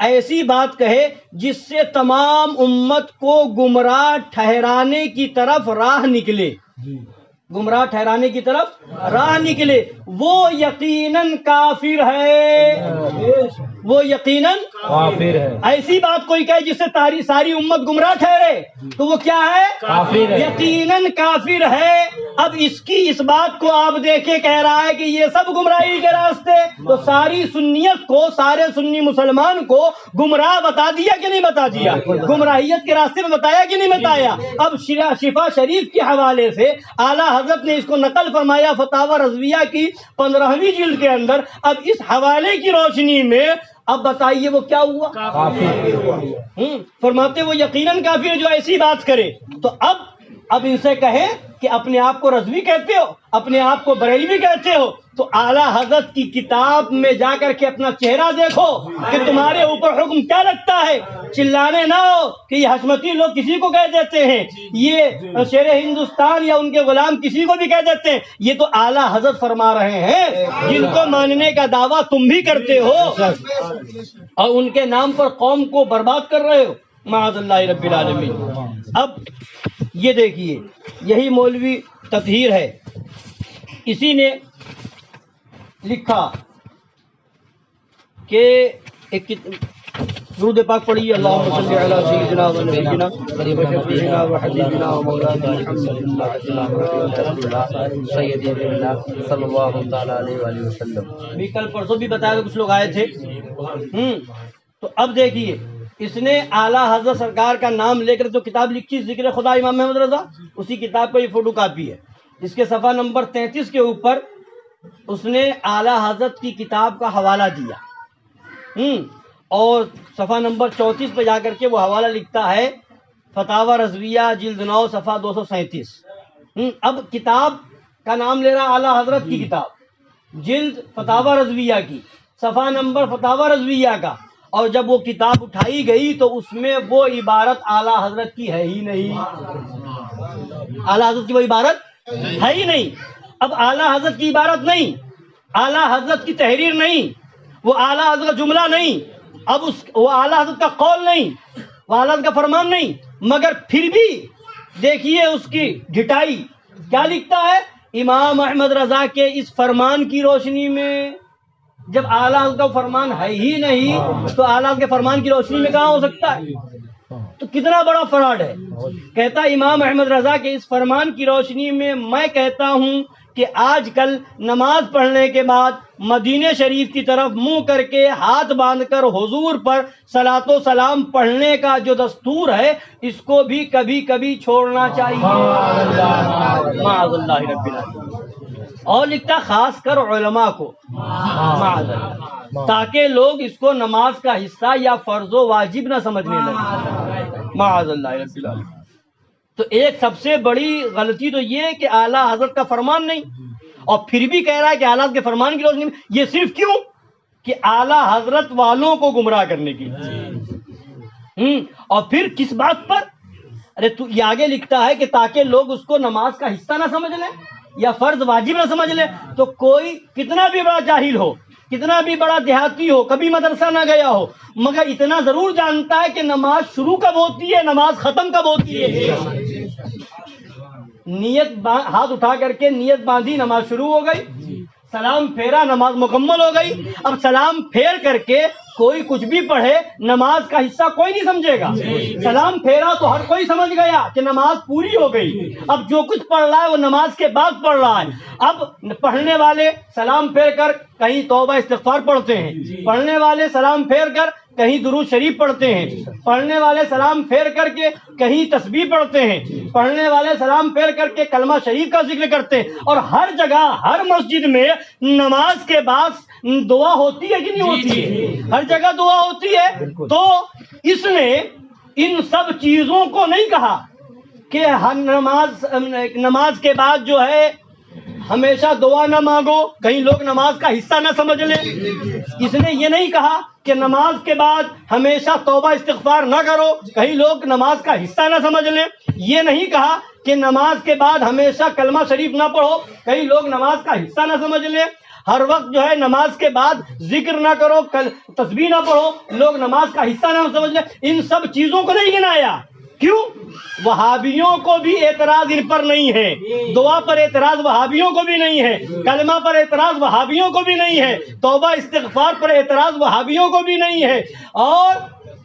ایسی بات کہے جس سے تمام امت کو گمراہ ٹھہرانے کی طرف راہ نکلے، گمراہ ٹھہرانے کی طرف راہ نکلے، وہ یقیناً کافر ہے، وہ یقیناً کافر ہے۔ ایسی بات کوئی کہے جس سے ساری امت گمراہ ٹھہرے تو وہ کیا ہے؟ کافر ہے۔ یقیناً کافر ہے۔ اب اس بات کو آپ دیکھیں، کہہ رہا ہے کہ یہ سب گمراہی کے راستے، تو ساری سنیت کو، سارے سنی مسلمان کو گمراہ بتا دیا کہ نہیں بتا دیا؟ گمراہیت کے راستے میں بتایا کہ نہیں بتایا؟ اب شفا شریف کے حوالے سے اعلیٰ حضرت نے اس کو نقل فرمایا فتاوی رضویہ کی 15ویں جلد کے اندر۔ اب اس حوالے کی روشنی میں اب بتائیے وہ کیا ہوا؟ فرماتے وہ یقیناً کافر جو ایسی بات کرے۔ تو اب ان سے کہیں کہ اپنے آپ کو رضوی کہتے ہو، اپنے آپ کو بریلوی کہتے ہو، تو اعلیٰ حضرت کی کتاب میں جا کر کے اپنا چہرہ دیکھو کہ تمہارے اوپر حکم کیا لگتا ہے۔ چلانے نہ ہو کہ یہ حشمتی لوگ کسی کو کہہ دیتے ہیں، یہ شیر ہندوستان یا ان کے غلام کسی کو بھی کہہ دیتے ہیں، یہ تو اعلیٰ حضرت فرما رہے ہیں جن کو ماننے کا دعویٰ تم بھی کرتے ہو اور ان کے نام پر قوم کو برباد کر رہے ہو، معاذ اللہ رب العالمین۔ اب یہ دیکھیے، یہی مولوی تطہیر ہے، اسی نے لکھا کہ ایک درود پاک پڑھیے، اللہم صلی علی سیدنا و نبینا وشفیعنا و حبیبنا و مولانا سید صلی اللہ تعالی علیہ وآلہ وسلم۔ بھی کل پرسوں بھی بتایا کچھ لوگ آئے تھے۔ تو اب دیکھیے، اس نے اعلیٰ حضرت سرکار کا نام لے کر جو کتاب لکھی ذکر خدا امام محمد رضا، اسی کتاب کا یہ فوٹو کاپی ہے۔ اس کے صفحہ نمبر 33 کے اوپر اس نے اعلیٰ حضرت کی کتاب کا حوالہ دیا، اور صفحہ نمبر 34 پہ جا کر کے وہ حوالہ لکھتا ہے فتاوی رضویہ جلد 9 صفحہ 237۔ اب کتاب کا نام لے رہا اعلیٰ حضرت کی کتاب، جلد فتاوی رضویہ کی، صفحہ نمبر فتاوی رضویہ کا، اور جب وہ کتاب اٹھائی گئی تو اس میں وہ عبارت اعلیٰ حضرت کی ہے ہی نہیں، اعلیٰ حضرت کی وہ عبارت ہے ہی نہیں۔ اب اعلیٰ حضرت کی عبارت نہیں، اعلیٰ حضرت کی تحریر نہیں، وہ اعلیٰ حضرت کا جملہ نہیں، اب وہ اعلیٰ حضرت کا قول نہیں، وہ اعلیٰ حضرت کا فرمان نہیں، مگر پھر بھی دیکھیے اس کی ڈھٹائی کیا لکھتا ہے، امام احمد رضا کے اس فرمان کی روشنی میں۔ جب اعلیٰ حضرت کا فرمان ہے ہی نہیں تو اعلیٰ حضرت کے فرمان کی روشنی میں کہاں ہو سکتا ہے؟ تو کتنا بڑا فراڈ ہے۔ کہتا امام احمد رضا کے اس فرمان کی روشنی میں کہتا ہوں کہ آج کل نماز پڑھنے کے بعد مدینے شریف کی طرف منہ کر کے ہاتھ باندھ کر حضور پر صلاۃ و سلام پڑھنے کا جو دستور ہے، اس کو بھی کبھی کبھی چھوڑنا چاہیے، معاذ اللہ رب العالمین۔ اور لکھتا خاص کر علماء کو، معاذ اللہ، تاکہ لوگ اس کو نماز کا حصہ یا فرض و واجب نہ سمجھنے لگے، معاذ اللہ رب العالمین۔ تو ایک سب سے بڑی غلطی تو یہ ہے کہ اعلیٰ حضرت کا فرمان نہیں، اور پھر بھی کہہ رہا ہے کہ اعلیٰ حضرت کے فرمان کی روشنی میں، یہ صرف کیوں کہ اعلیٰ حضرت والوں کو گمراہ کرنے کی، اور پھر کس بات پر؟ ارے تو یہ آگے لکھتا ہے کہ تاکہ لوگ اس کو نماز کا حصہ نہ سمجھ لیں یا فرض واجب نہ سمجھ لیں۔ تو کوئی کتنا بھی بڑا جاہل ہو، کتنا بھی بڑا دیہاتی ہو، کبھی مدرسہ نہ گیا ہو، مگر اتنا ضرور جانتا ہے کہ نماز شروع کب ہوتی ہے، نماز ختم کب ہوتی ہے۔ نیت ہاتھ اٹھا کر کے نیت باندھی، نماز شروع ہو گئی، سلام پھیرا، نماز مکمل ہو گئی۔ اب سلام پھیر کر کے کوئی کچھ بھی پڑھے، نماز کا حصہ کوئی نہیں سمجھے گا۔ سلام پھیرا تو ہر کوئی سمجھ گیا کہ نماز پوری ہو گئی۔ اب جو کچھ پڑھ رہا ہے وہ نماز کے بعد پڑھ رہا ہے۔ اب پڑھنے والے سلام پھیر کر کہیں توبہ استغفار پڑھتے ہیں، پڑھنے والے سلام پھیر کر کہیں درود شریف پڑھتے ہیں، پڑھنے والے سلام پھیر کر کے کہیں تسبیح پڑھتے ہیں، پڑھنے والے سلام پھیر کر کے کلمہ شریف کا ذکر کرتے ہیں، اور ہر جگہ ہر مسجد میں نماز کے بعد دعا ہوتی ہے کہ نہیں ہوتی ہے؟ ہر جگہ دعا ہوتی ہے۔ تو اس نے ان سب چیزوں کو نہیں کہا کہ نماز کے بعد جو ہے ہمیشہ دعا نہ مانگو، کہیں لوگ نماز کا حصہ نہ سمجھ لیں۔ اس نے یہ نہیں کہا کہ نماز کے بعد ہمیشہ توبہ استغفار نہ کرو، کہیں لوگ نماز کا حصہ نہ سمجھ لیں۔ یہ نہیں کہا کہ نماز کے بعد ہمیشہ کلمہ شریف نہ پڑھو، کہیں لوگ نماز کا حصہ نہ سمجھ لیں۔ ہر وقت جو ہے نماز کے بعد ذکر نہ کرو، تسبیح نہ پڑھو، لوگ نماز کا حصہ نہ سمجھ لیں، ان سب چیزوں کو نہیں گنایا. کیوں؟ وہابیوں کو بھی اعتراض ان پر نہیں ہے، دعا پر اعتراض وہابیوں کو بھی نہیں ہے، کلمہ پر اعتراض وہابیوں کو بھی نہیں ہے، توبہ استغفار پر اعتراض وہابیوں کو بھی نہیں ہے، اور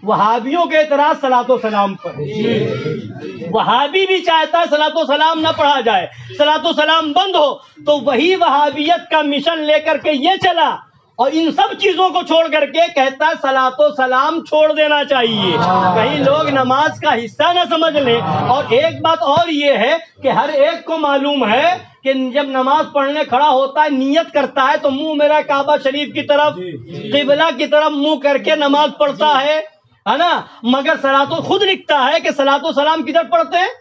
وہابیوں کے اعتراض صلاۃ و سلام پر. وہابی بھی چاہتا ہے صلاۃ و سلام نہ پڑھا جائے، صلاۃ و سلام بند ہو، تو وہی وہابیت کا مشن لے کر کے یہ چلا اور ان سب چیزوں کو چھوڑ کر کے کہتا ہے صلاۃ و سلام چھوڑ دینا چاہیے. کہیں لوگ نماز کا حصہ نہ سمجھ لیں. اور ایک بات اور یہ ہے کہ ہر ایک کو معلوم ہے کہ جب نماز پڑھنے کھڑا ہوتا ہے نیت کرتا ہے تو منہ میرا کعبہ شریف کی طرف، قبلہ کی طرف منہ کر کے نماز پڑھتا ہے نا، مگر صلاۃ خود لکھتا ہے کہ صلاۃ و سلام کدھر پڑھتے ہیں؟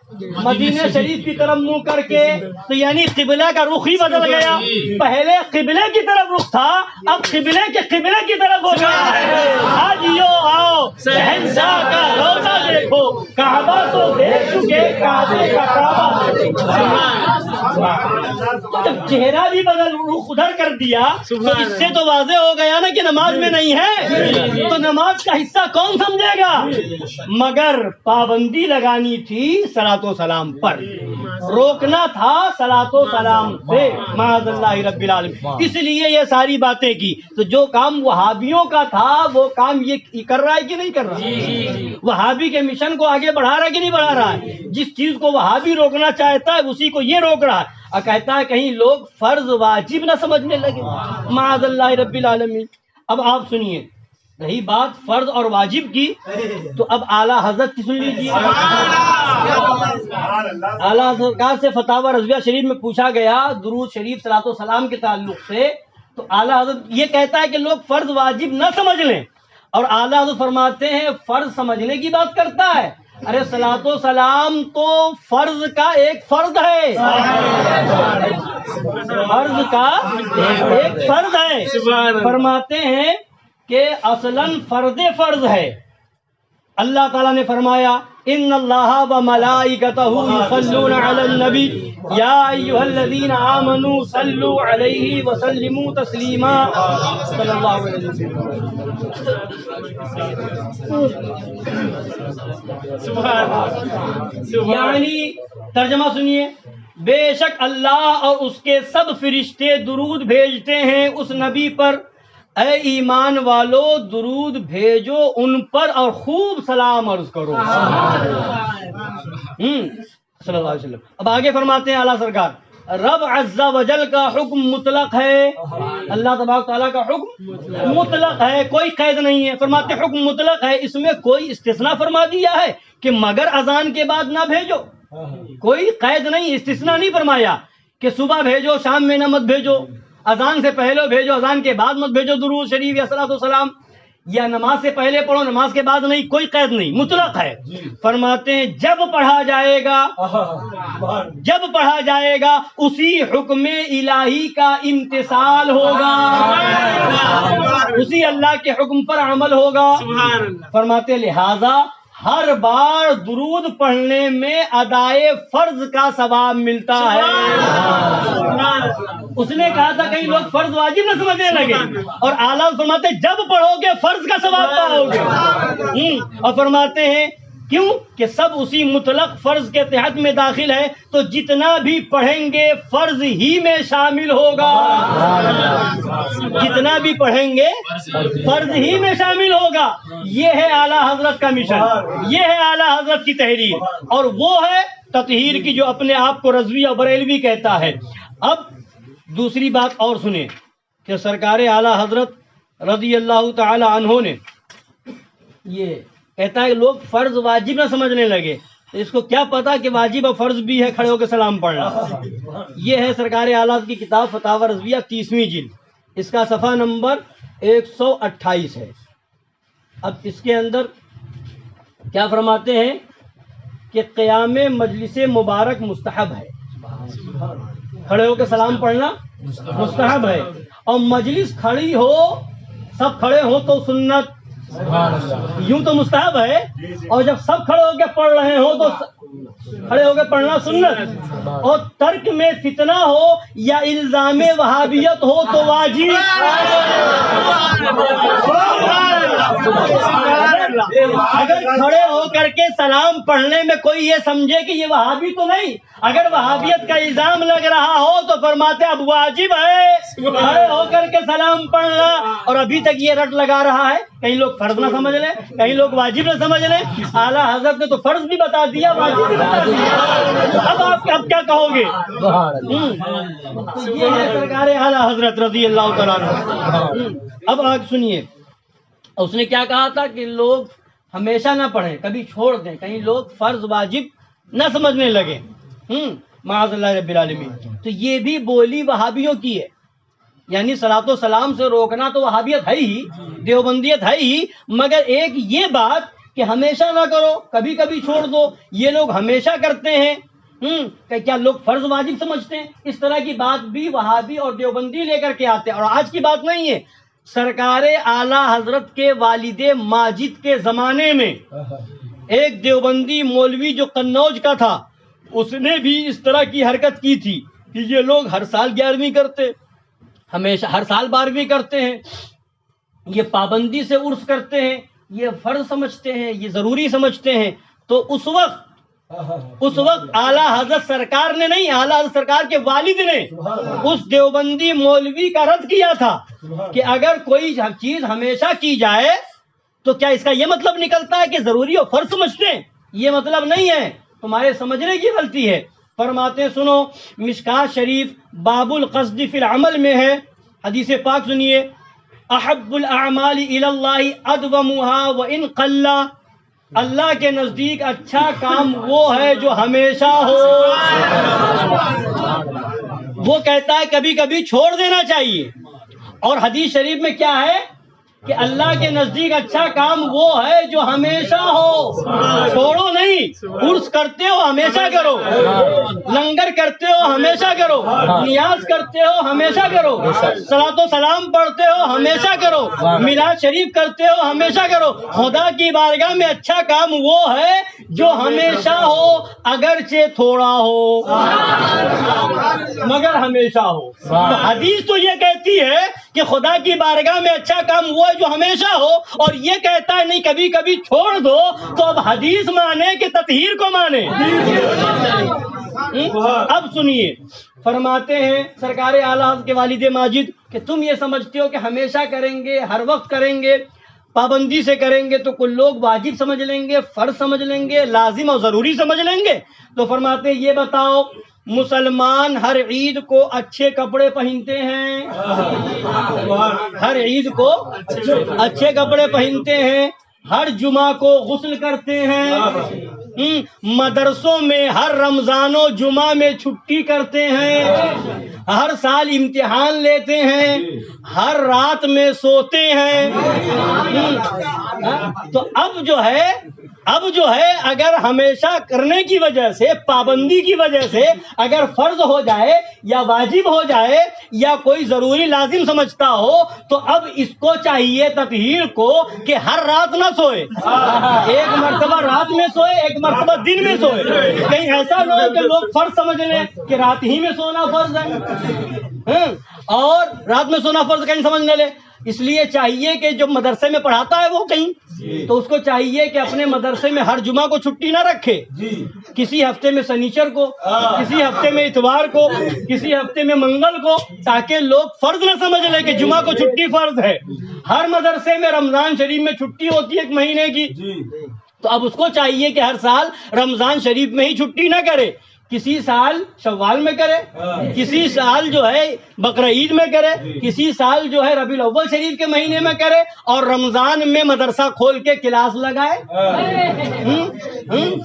مدینہ شریف کی طرف منہ کر کے. تو یعنی قبلہ کا رخ ہی بدل گیا. پہلے قبلے کی طرف رخ تھا، اب قبلے کے قبلے کی طرف ہو گیا ہے. حاجیو آؤ شہنشاہ کا روضہ دیکھو، کعبہ تو دیکھ چکے، کعبے کا کعبہ. جب چہرہ بھی بدل رخ ادھر کر دیا تو اس سے تو واضح ہو گیا نا کہ نماز میں نہیں ہے. تو نماز کا حصہ کون سمجھے گا؟ مگر پابندی لگانی تھی صلاۃ و سلام پر، روکنا تھا صلاۃ و سلام سے، معاذ اللہ رب العالمین. اس لیے یہ ساری باتیں کی. تو جو کام وہابیوں کا تھا وہ کام یہ کر رہا ہے کہ نہیں کر رہا؟ وہابی کے مشن کو آگے بڑھا رہا ہے کہ نہیں بڑھا رہا ہے؟ جس چیز کو وہابی روکنا چاہتا ہے اسی کو یہ روک رہا ہے. اور کہتا ہے کہیں لوگ فرض واجب نہ سمجھنے لگے، معاذ اللہ رب العالمین. اب آپ سنیے، رہی بات فرض اور واجب کی، تو اب اعلیٰ حضرت کی سن لیجیے. اعلیٰ سرکار سے فتاوی رضویہ شریف میں پوچھا گیا درود شریف صلاۃ و سلام کے تعلق سے، تو اعلیٰ حضرت یہ کہتا ہے کہ لوگ فرض واجب نہ سمجھ لیں، اور اعلیٰ حضرت فرماتے ہیں فرض سمجھنے کی بات کرتا ہے. ارے صلاۃ و سلام تو فرض کا ایک فرض ہے، فرض کا ایک فرض ہے. فرماتے ہیں کہ اصلاً فرض ہے. اللہ تعالیٰ نے فرمایا ان اللہ و ملائکتہ یصلون علی النبی یا ایھا الذین آمنوا صلوا علیہ وسلموا تسلیما صلی اللہ علیہ وسلم. یعنی ترجمہ سنیے، بے شک اللہ اور اس کے سب فرشتے درود بھیجتے ہیں اس نبی پر، اے ایمان والو درود بھیجو ان پر اور خوب سلام عرض کرو صلی اللہ علیہ وسلم. اب آگے فرماتے ہیں اعلیٰ سرکار، رب عز و جل کا حکم مطلق ہے. اللہ تبارک تعالیٰ کا حکم مطلق ہے، کوئی قید نہیں ہے. فرماتے حکم مطلق ہے، اس میں کوئی استثناء فرما دیا ہے کہ مگر اذان کے بعد نہ بھیجو. کوئی قید نہیں، استثناء نہیں فرمایا کہ صبح بھیجو شام میں نہ مت بھیجو، اذان سے پہلے بھیجو اذان کے بعد مت بھیجو درود شریف یا صلاۃ و سلام، یا نماز سے پہلے پڑھو نماز کے بعد نہیں. کوئی قید نہیں، مطلق ہے. فرماتے ہیں جب پڑھا جائے گا اسی حکم الہی کا امتثال ہوگا، اسی اللہ کے حکم پر عمل ہوگا. فرماتے لہذا ہر بار درود پڑھنے میں ادائے فرض کا ثواب ملتا ہے. اس نے کہا تھا کئی لوگ فرض واجب نہ سمجھنے لگے، اور اعلیٰ فرماتے جب پڑھو گے فرض کا ثواب پاؤ گے. اور فرماتے ہیں کیوں کہ سب اسی مطلق فرض کے تحت میں داخل ہے، تو جتنا بھی پڑھیں گے فرض ہی میں شامل ہوگا، جتنا بھی پڑھیں گے فرض ہی میں شامل ہوگا. یہ ہے اعلیٰ حضرت کا مشن، یہ ہے اعلیٰ حضرت کی تحریر، اور وہ ہے تطہیر کی جو اپنے آپ کو رضوی اور بریلوی کہتا ہے. اب دوسری بات اور سنیں کہ سرکار اعلیٰ حضرت رضی اللہ تعالی عنہ نے یہ کہتا ہے لوگ فرض واجب نہ سمجھنے لگے، تو اس کو کیا پتا کہ واجب اور فرض بھی ہے کھڑے ہو کے سلام پڑھنا. یہ ہے سرکار اعلیٰ کی کتاب فتاوی رضویہ 30ویں جلد، اس کا صفحہ نمبر 128 ہے. اب اس کے اندر کیا فرماتے ہیں کہ قیام مجلس مبارک مستحب ہے، کھڑے ہو کے سلام پڑھنا مستحب ہے، اور مجلس کھڑی ہو سب کھڑے ہو تو سنت، یوں تو مستحب ہے، اور جب سب کھڑے ہو کے پڑھ رہے ہو تو کھڑے ہو کے پڑھنا سنت، اور ترک میں فتنہ ہو یا الزام وہابیت ہو تو واجب۔ اگر کھڑے ہو کر کے سلام پڑھنے میں کوئی یہ سمجھے کہ یہ وہابی تو نہیں، اگر وہابیت کا الزام لگ رہا ہو تو فرماتے اب واجب ہے کھڑے ہو کر کے سلام پڑھنا۔ اور ابھی تک یہ رٹ لگا رہا ہے، کئی لوگ فرض نہ سمجھ لیں، کئی لوگ واجب نہ سمجھ لیں۔ اعلیٰ حضرت نے تو فرض بھی بتا دیا، واجب بھی بتا دیا، اب آپ اب کیا کہو گے؟ یہ ہے سرکار اعلیٰ حضرت رضی اللہ تعالیٰ عنہ۔ اب آج سنیے، اس نے کیا کہا تھا کہ لوگ ہمیشہ نہ پڑھیں، کبھی چھوڑ دیں، کہیں لوگ فرض واجب نہ سمجھنے لگے، معاذ اللہ رب العالمین۔ تو یہ بھی بولی وہابیوں کی ہے، یعنی صلاۃ و سلام سے روکنا تو وہابیت ہے ہی، دیوبندیت ہے ہی، مگر ایک یہ بات کہ ہمیشہ نہ کرو، کبھی کبھی چھوڑ دو، یہ لوگ ہمیشہ کرتے ہیں، کہ کیا لوگ فرض واجب سمجھتے ہیں؟ اس طرح کی بات بھی وہابی اور دیوبندی لے کر کے آتے ہیں، اور آج کی بات نہیں ہے۔ سرکار اعلیٰ حضرت کے والد ماجد کے زمانے میں ایک دیوبندی مولوی جو قنوج کا تھا، اس نے بھی اس طرح کی حرکت کی تھی کہ یہ لوگ ہر سال 11ویں کرتے، ہمیشہ ہر سال 12ویں کرتے ہیں، یہ پابندی سے عرس کرتے ہیں، یہ فرض سمجھتے ہیں، یہ ضروری سمجھتے ہیں۔ تو اس وقت اعلیٰ حضرت سرکار نے نہیں، اعلیٰ حضرت سرکار کے والد نے اس دیوبندی مولوی کا رد کیا تھا کہ اگر کوئی چیز ہمیشہ کی جائے تو کیا اس کا یہ مطلب نکلتا ہے کہ ضروری اور فرض سمجھتے ہیں؟ یہ مطلب نہیں ہے، تمہارے سمجھنے کی غلطی ہے۔ فرماتے ہیں، سنو، مشکات شریف باب القصد فی العمل میں ہے، حدیث پاک سنیے، احب الاعمال الی اللہ ادومها وان قل، اللہ کے نزدیک اچھا کام وہ ہے جو ہمیشہ ہو۔ وہ کہتا ہے کبھی کبھی چھوڑ دینا چاہیے، اور حدیث شریف میں کیا ہے کہ اللہ کے نزدیک اچھا کام وہ ہے جو ہمیشہ ہو، چھوڑو نہیں۔ عرس کرتے ہو ہمیشہ کرو، لنگر کرتے ہو ہمیشہ کرو، نیاز کرتے ہو ہمیشہ کرو، صلاۃ و سلام پڑھتے ہو ہمیشہ کرو، میلاد شریف کرتے ہو ہمیشہ کرو۔ خدا کی بارگاہ میں اچھا کام وہ ہے جو ہمیشہ ہو، اگرچہ تھوڑا ہو مگر ہمیشہ ہو۔ حدیث تو یہ کہتی ہے کہ خدا کی بارگاہ میں اچھا کام وہ ہے جو ہمیشہ ہو، اور یہ کہتا ہے نہیں کبھی کبھی چھوڑ دو، تو اب حدیث مانے کہ تطہیر کو مانے؟ اب سنیے، فرماتے ہیں سرکار اعلیٰ حضرت کے والد ماجد کہ تم یہ سمجھتے ہو کہ ہمیشہ کریں گے، ہر وقت کریں گے، پابندی سے کریں گے تو کچھ لوگ واجب سمجھ لیں گے، فرض سمجھ لیں گے، لازم اور ضروری سمجھ لیں گے۔ تو فرماتے ہیں یہ بتاؤ، مسلمان ہر عید کو اچھے کپڑے پہنتے ہیں، ہر عید کو اچھے کپڑے پہنتے ہیں، ہر جمعہ کو غسل کرتے ہیں، مدرسوں میں ہر رمضان و جمعہ میں چھٹی کرتے ہیں، ہر سال امتحان لیتے ہیں، ہر رات میں سوتے ہیں۔ تو اب جو ہے اگر ہمیشہ کرنے کی وجہ سے، پابندی کی وجہ سے اگر فرض ہو جائے یا واجب ہو جائے یا کوئی ضروری لازم سمجھتا ہو، تو اب اس کو چاہیے تطہیر کو کہ ہر رات نہ سوئے، ایک مرتبہ رات میں سوئے، ایک مرتبہ دن میں سوئے۔ کہیں ایسا نہ ہو کہ لوگ فرض سمجھ لیں کہ رات ہی میں سونا فرض ہے، اور رات میں سونا فرض کہیں سمجھ نہ لے۔ اس لیے چاہیے کہ جو مدرسے میں پڑھاتا ہے وہ کہیں، تو اس کو چاہیے کہ اپنے مدرسے میں ہر جمعہ کو چھٹی نہ رکھے، کسی ہفتے میں سنیچر کو، کسی ہفتے میں اتوار کو، کسی ہفتے میں منگل کو، تاکہ لوگ فرض نہ سمجھ لیں کہ جمعہ کو چھٹی فرض ہے۔ ہر مدرسے میں رمضان شریف میں چھٹی ہوتی ہے 1 مہینے کی، تو اب اس کو چاہیے کہ ہر سال رمضان شریف میں ہی چھٹی نہ کرے، کسی سال شوال میں کرے، کسی سال جو ہے بقرعید میں کرے، کسی سال جو ہے ربیع الاول شریف کے مہینے میں کرے، اور رمضان میں مدرسہ کھول کے کلاس لگائے۔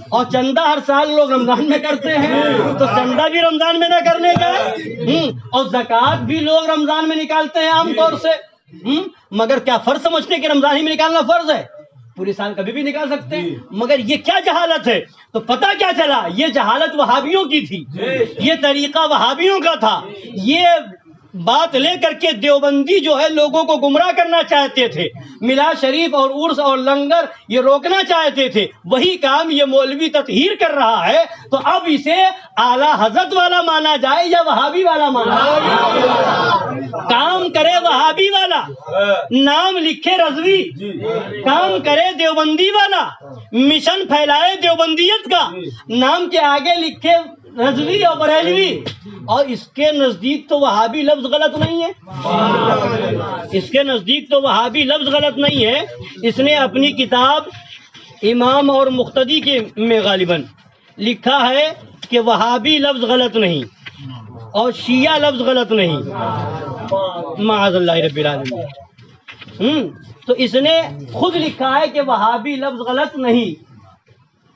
اور چندہ ہر سال لوگ رمضان میں کرتے ہیں، تو چندہ بھی رمضان میں نہ کرنے کا ہے، اور زکوٰۃ بھی لوگ رمضان میں نکالتے ہیں عام طور سے، مگر کیا فرض سمجھتے ہیں کہ رمضان ہی میں نکالنا فرض ہے؟ پوری سال کبھی بھی نکال سکتے ہیں، مگر یہ کیا جہالت ہے؟ تو پتہ کیا چلا، یہ جہالت وہابیوں کی تھی، یہ طریقہ وہابیوں کا تھا، یہ بات لے کر کے دیوبندی جو ہے لوگوں کو گمراہ کرنا چاہتے تھے، میلاد شریف اور عرس اور لنگر یہ روکنا چاہتے تھے، وہی کام یہ مولوی تطہیر کر رہا ہے۔ تو اب اسے اعلیٰ حضرت والا مانا جائے یا وہابی والا مانا جائے؟ کام کرے وہابی والا، نام لکھے رضوی، کام کرے دیوبندی والا، مشن پھیلائے دیوبندیت کا، نام کے آگے لکھے رضوی اور بریلوی، اور اس کے نزدیک تو وہابی لفظ غلط نہیں ہے، اس کے نزدیک تو وہابی لفظ غلط نہیں ہے۔ اس نے اپنی کتاب امام اور مقتدی کے میں غالباً لکھا ہے کہ وہابی لفظ غلط نہیں اور شیعہ لفظ غلط نہیں، معاذ اللہ رب العالمین۔ تو اس نے خود لکھا ہے کہ وہابی لفظ غلط نہیں۔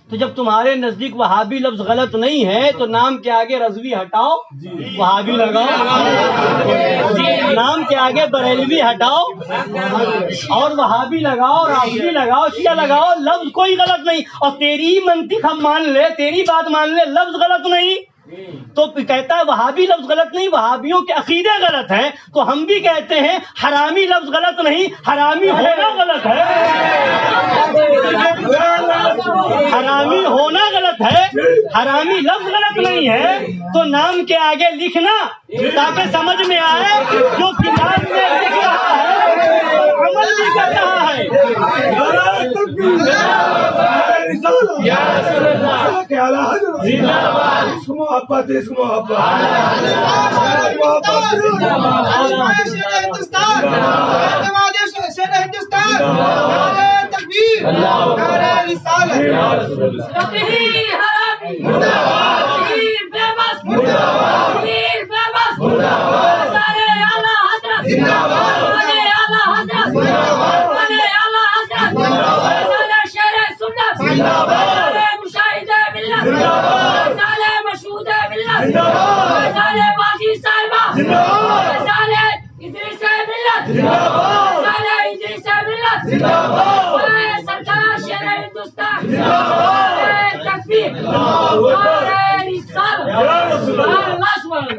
تو جب تمہارے نزدیک وہابی لفظ غلط نہیں ہے تو نام کے آگے رضوی ہٹاؤ، وہابی لگاؤ، نام کے آگے بریلوی ہٹاؤ اور وہابی لگاؤ، رافضی لگاؤ، شیعہ لگاؤ، لفظ کوئی غلط نہیں۔ اور تیری منطق ہم مان لے، تیری بات مان لے، لفظ غلط نہیں تو کہتا ہے وہابی لفظ غلط نہیں، وہابیوں کے عقیدے غلط ہیں۔ تو ہم بھی کہتے ہیں حرامی لفظ غلط نہیں، حرامی ہونا غلط ہے، حرامی ہونا غلط ہے، حرامی لفظ غلط نہیں ہے۔ تو نام کے آگے لکھنا تاکہ سمجھ میں آئے جو کتاب میں لکھ رہا ہے عمل بھی کر رہا ہے۔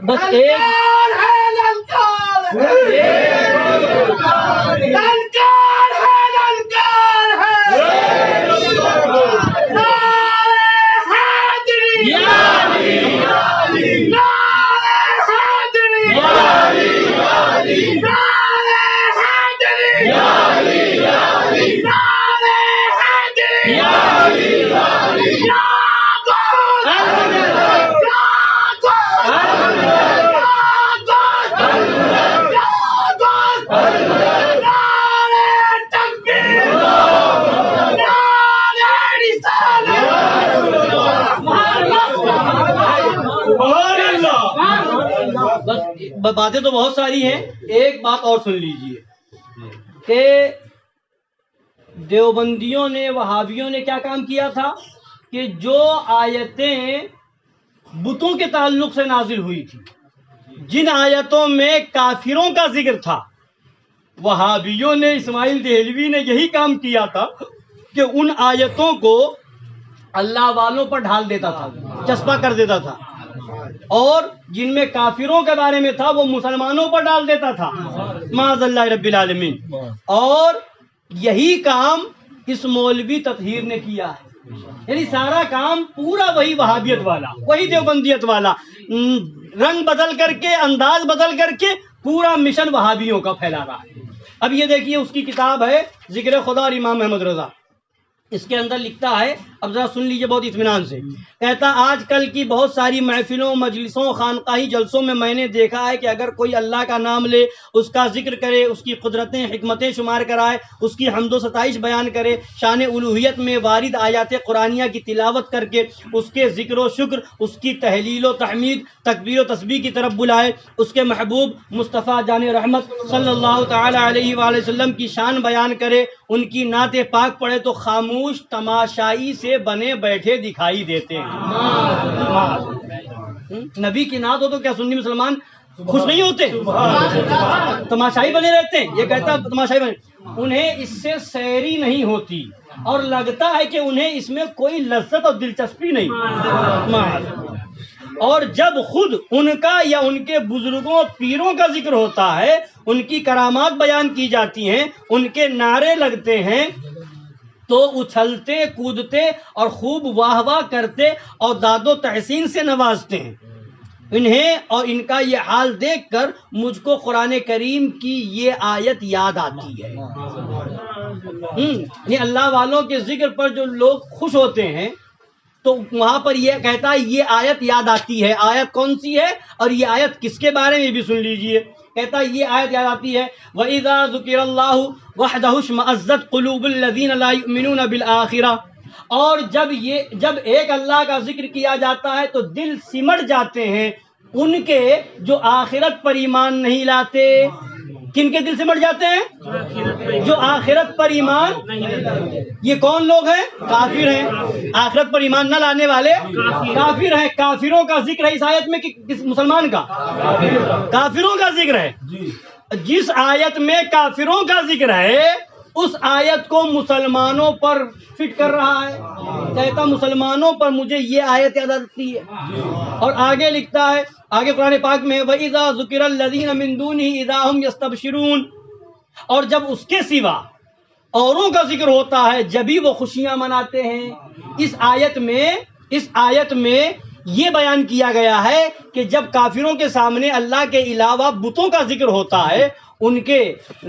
بس ایک باتیں تو بہت ساری ہیں، ایک بات اور سن لیجئے کہ دیوبندیوں نے، وہابیوں نے کیا کام کیا تھا کہ جو آیتیں بتوں کے تعلق سے نازل ہوئی تھی، جن آیتوں میں کافروں کا ذکر تھا، وہابیوں نے، اسماعیل دہلوی نے یہی کام کیا تھا کہ ان آیتوں کو اللہ والوں پر ڈھال دیتا تھا، چسپاں کر دیتا تھا، اور جن میں کافروں کے بارے میں تھا وہ مسلمانوں پر ڈال دیتا تھا، معاذ اللہ رب العالمین۔ اور یہی کام اس مولوی تطہیر نے کیا ہے، یعنی سارا کام پورا وہی وہابیت والا، وہی دیوبندیت والا، رنگ بدل کر کے، انداز بدل کر کے پورا مشن وہابیوں کا پھیلا رہا ہے۔ اب یہ دیکھیے اس کی کتاب ہے ذکر خدا اور امام محمد رضا، اس کے اندر لکھتا ہے، اب ذرا سن لیجئے بہت اطمینان سے، کہتا آج کل کی بہت ساری محفلوں، مجلسوں، خانقاہی جلسوں میں میں نے دیکھا ہے کہ اگر کوئی اللہ کا نام لے، اس کا ذکر کرے، اس کی قدرتیں، حکمتیں شمار کرائے، اس کی حمد و ستائش بیان کرے، شان الوہیت میں وارد آیات قرآنیہ کی تلاوت کر کے اس کے ذکر و شکر، اس کی تحلیل و تحمید، تکبیر و تسبیح کی طرف بلائے، اس کے محبوب مصطفیٰ جان رحمت صلی اللہ تعالی علیہ وآلہ وسلم کی شان بیان کرے، ان کی نعت پاک پڑھے تو خاموش تماشائی سے بنے بیٹھے دکھائی دیتے ہیں۔ نبی کی نعت ہو تو کیا سنی مسلمان خوش نہیں ہوتے؟ تماشائی بنے رہتے ہیں۔ یہ کہتا تماشائی بنے، انہیں اس سے سیری نہیں ہوتی اور لگتا ہے کہ انہیں اس میں کوئی لذت اور دلچسپی نہیں۔ اور جب خود ان کا یا ان کے بزرگوں پیروں کا ذکر ہوتا ہے، ان کی کرامات بیان کی جاتی ہیں، ان کے نعرے لگتے ہیں، تو اچھلتے کودتے اور خوب واہ واہ کرتے اور داد و تحسین سے نوازتے ہیں۔ انہیں اور ان کا یہ حال دیکھ کر مجھ کو قرآن کریم کی یہ آیت یاد آتی ہے۔ یہ اللہ والوں کے ذکر پر جو لوگ خوش ہوتے ہیں تو وہاں پر یہ کہتا ہے یہ آیت یاد آتی ہے۔ آیت کون سی ہے اور یہ آیت کس کے بارے میں بھی سن لیجئے۔ کہتا ہے یہ آیت یاد آتی ہے وَإِذَا ذُكِرَ اللَّهُ وَحْدَهُ اشْمَأَزَّتْ قُلُوبُ الَّذِينَ لَا يُؤْمِنُونَ بِالْآخِرَةِ، اور جب ایک اللہ کا ذکر کیا جاتا ہے تو دل سمٹ جاتے ہیں ان کے جو آخرت پر ایمان نہیں لاتے۔ کن کے دل سمٹ جاتے ہیں؟ جو آخرت پر ایمان نہیں لاتے۔ یہ کون لوگ ہیں؟ کافر ہیں۔ آخرت پر ایمان نہ لانے والے کافر ہیں۔ کافروں کا ذکر ہے اس آیت میں کہ کس مسلمان کا؟ کافروں کا ذکر ہے۔ جس آیت میں کافروں کا ذکر ہے اس آیت کو مسلمانوں پر فٹ کر رہا ہے، کہتا مسلمانوں پر مجھے یہ آیت یاد آتی ہے۔ اور آگے لکھتا ہے، آگے قرآن پاک میں وَإِذَا ذُكِرَ الَّذِينَ مِن دُونِهِ إِذَا هُمْ يَسْتَبْشِرُونَ، اور جب اس کے سوا اوروں کا ذکر ہوتا ہے جبھی وہ خوشیاں مناتے ہیں۔ اس آیت میں یہ بیان کیا گیا ہے کہ جب کافروں کے سامنے اللہ کے علاوہ بتوں کا ذکر ہوتا ہے، ان کے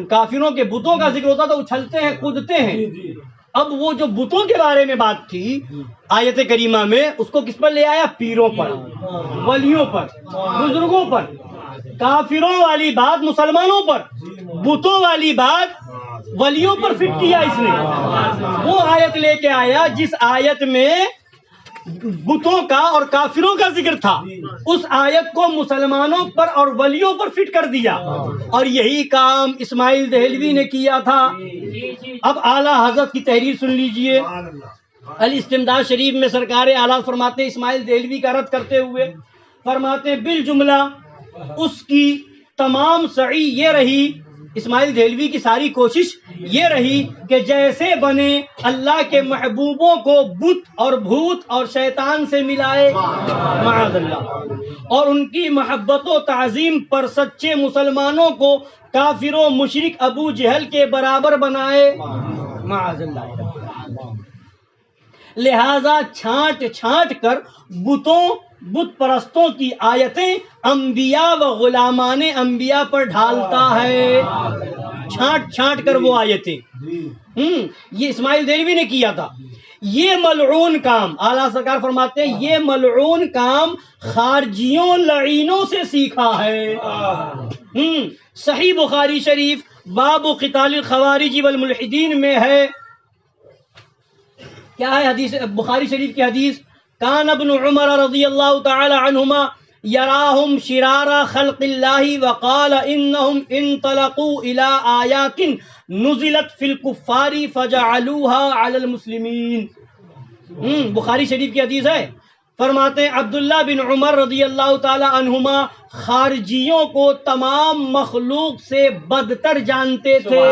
کافروں کے بتوں کا ذکر ہوتا ہے تو اچھلتے ہیں کودتے ہیں۔ اب وہ جو بتوں کے بارے میں بات تھی آیت کریمہ میں، اس کو کس پر لے آیا؟ پیروں پر، ولیوں پر، بزرگوں پر۔ کافروں والی بات مسلمانوں پر، بتوں والی بات ولیوں پر فٹ کیا اس نے۔ وہ آیت لے کے آیا جس آیت میں بتوں کا اور کافروں کا ذکر تھا، اس آیت کو مسلمانوں پر اور ولیوں پر فٹ کر دیا، اور یہی کام اسماعیل دہلوی نے کیا تھا۔ اب اعلیٰ حضرت کی تحریر سن لیجئے۔ الاستمداد شریف میں سرکار اعلیٰ فرماتے اسماعیل دہلوی کا رد کرتے ہوئے، فرماتے بالجملہ اس کی تمام سعی یہ رہی، اسماعیل دہلوی کی ساری کوشش یہ رہی کہ جیسے بنے اللہ کے محبوبوں کو بت اور بھوت اور شیطان سے ملائے، معاذ اللہ، اور ان کی محبت و تعظیم پر سچے مسلمانوں کو کافر و مشرک ابو جہل کے برابر بنائے، معاذ اللہ۔ لہذا چھانٹ کر بت پرستوں کی آیتیں انبیاء و غلامان انبیاء پر ڈھالتا ہے، چھانٹ کر وہ آیتیں۔ یہ اسماعیل دہلوی نے کیا تھا۔ یہ ملعون کام اعلیٰ سرکار فرماتے ہیں یہ ملعون کام خارجیوں لعینوں سے سیکھا ہے۔ صحیح بخاری شریف باب قتال الخوارج والملحدین میں ہے، کیا ہے حدیث؟ بخاری شریف کی حدیث، کان ابن عمر رضی اللہ تعالی عنہما یراہم شرار خلق اللہ وقال انہم انطلقوا الى آیات نزلت فی الکفار فجعلوها علی المسلمین۔ بخاری شریف کی حدیث ہے، فرماتے ہیں عبداللہ بن عمر رضی اللہ تعالی عنہما خارجیوں کو تمام مخلوق سے بدتر جانتے تھے۔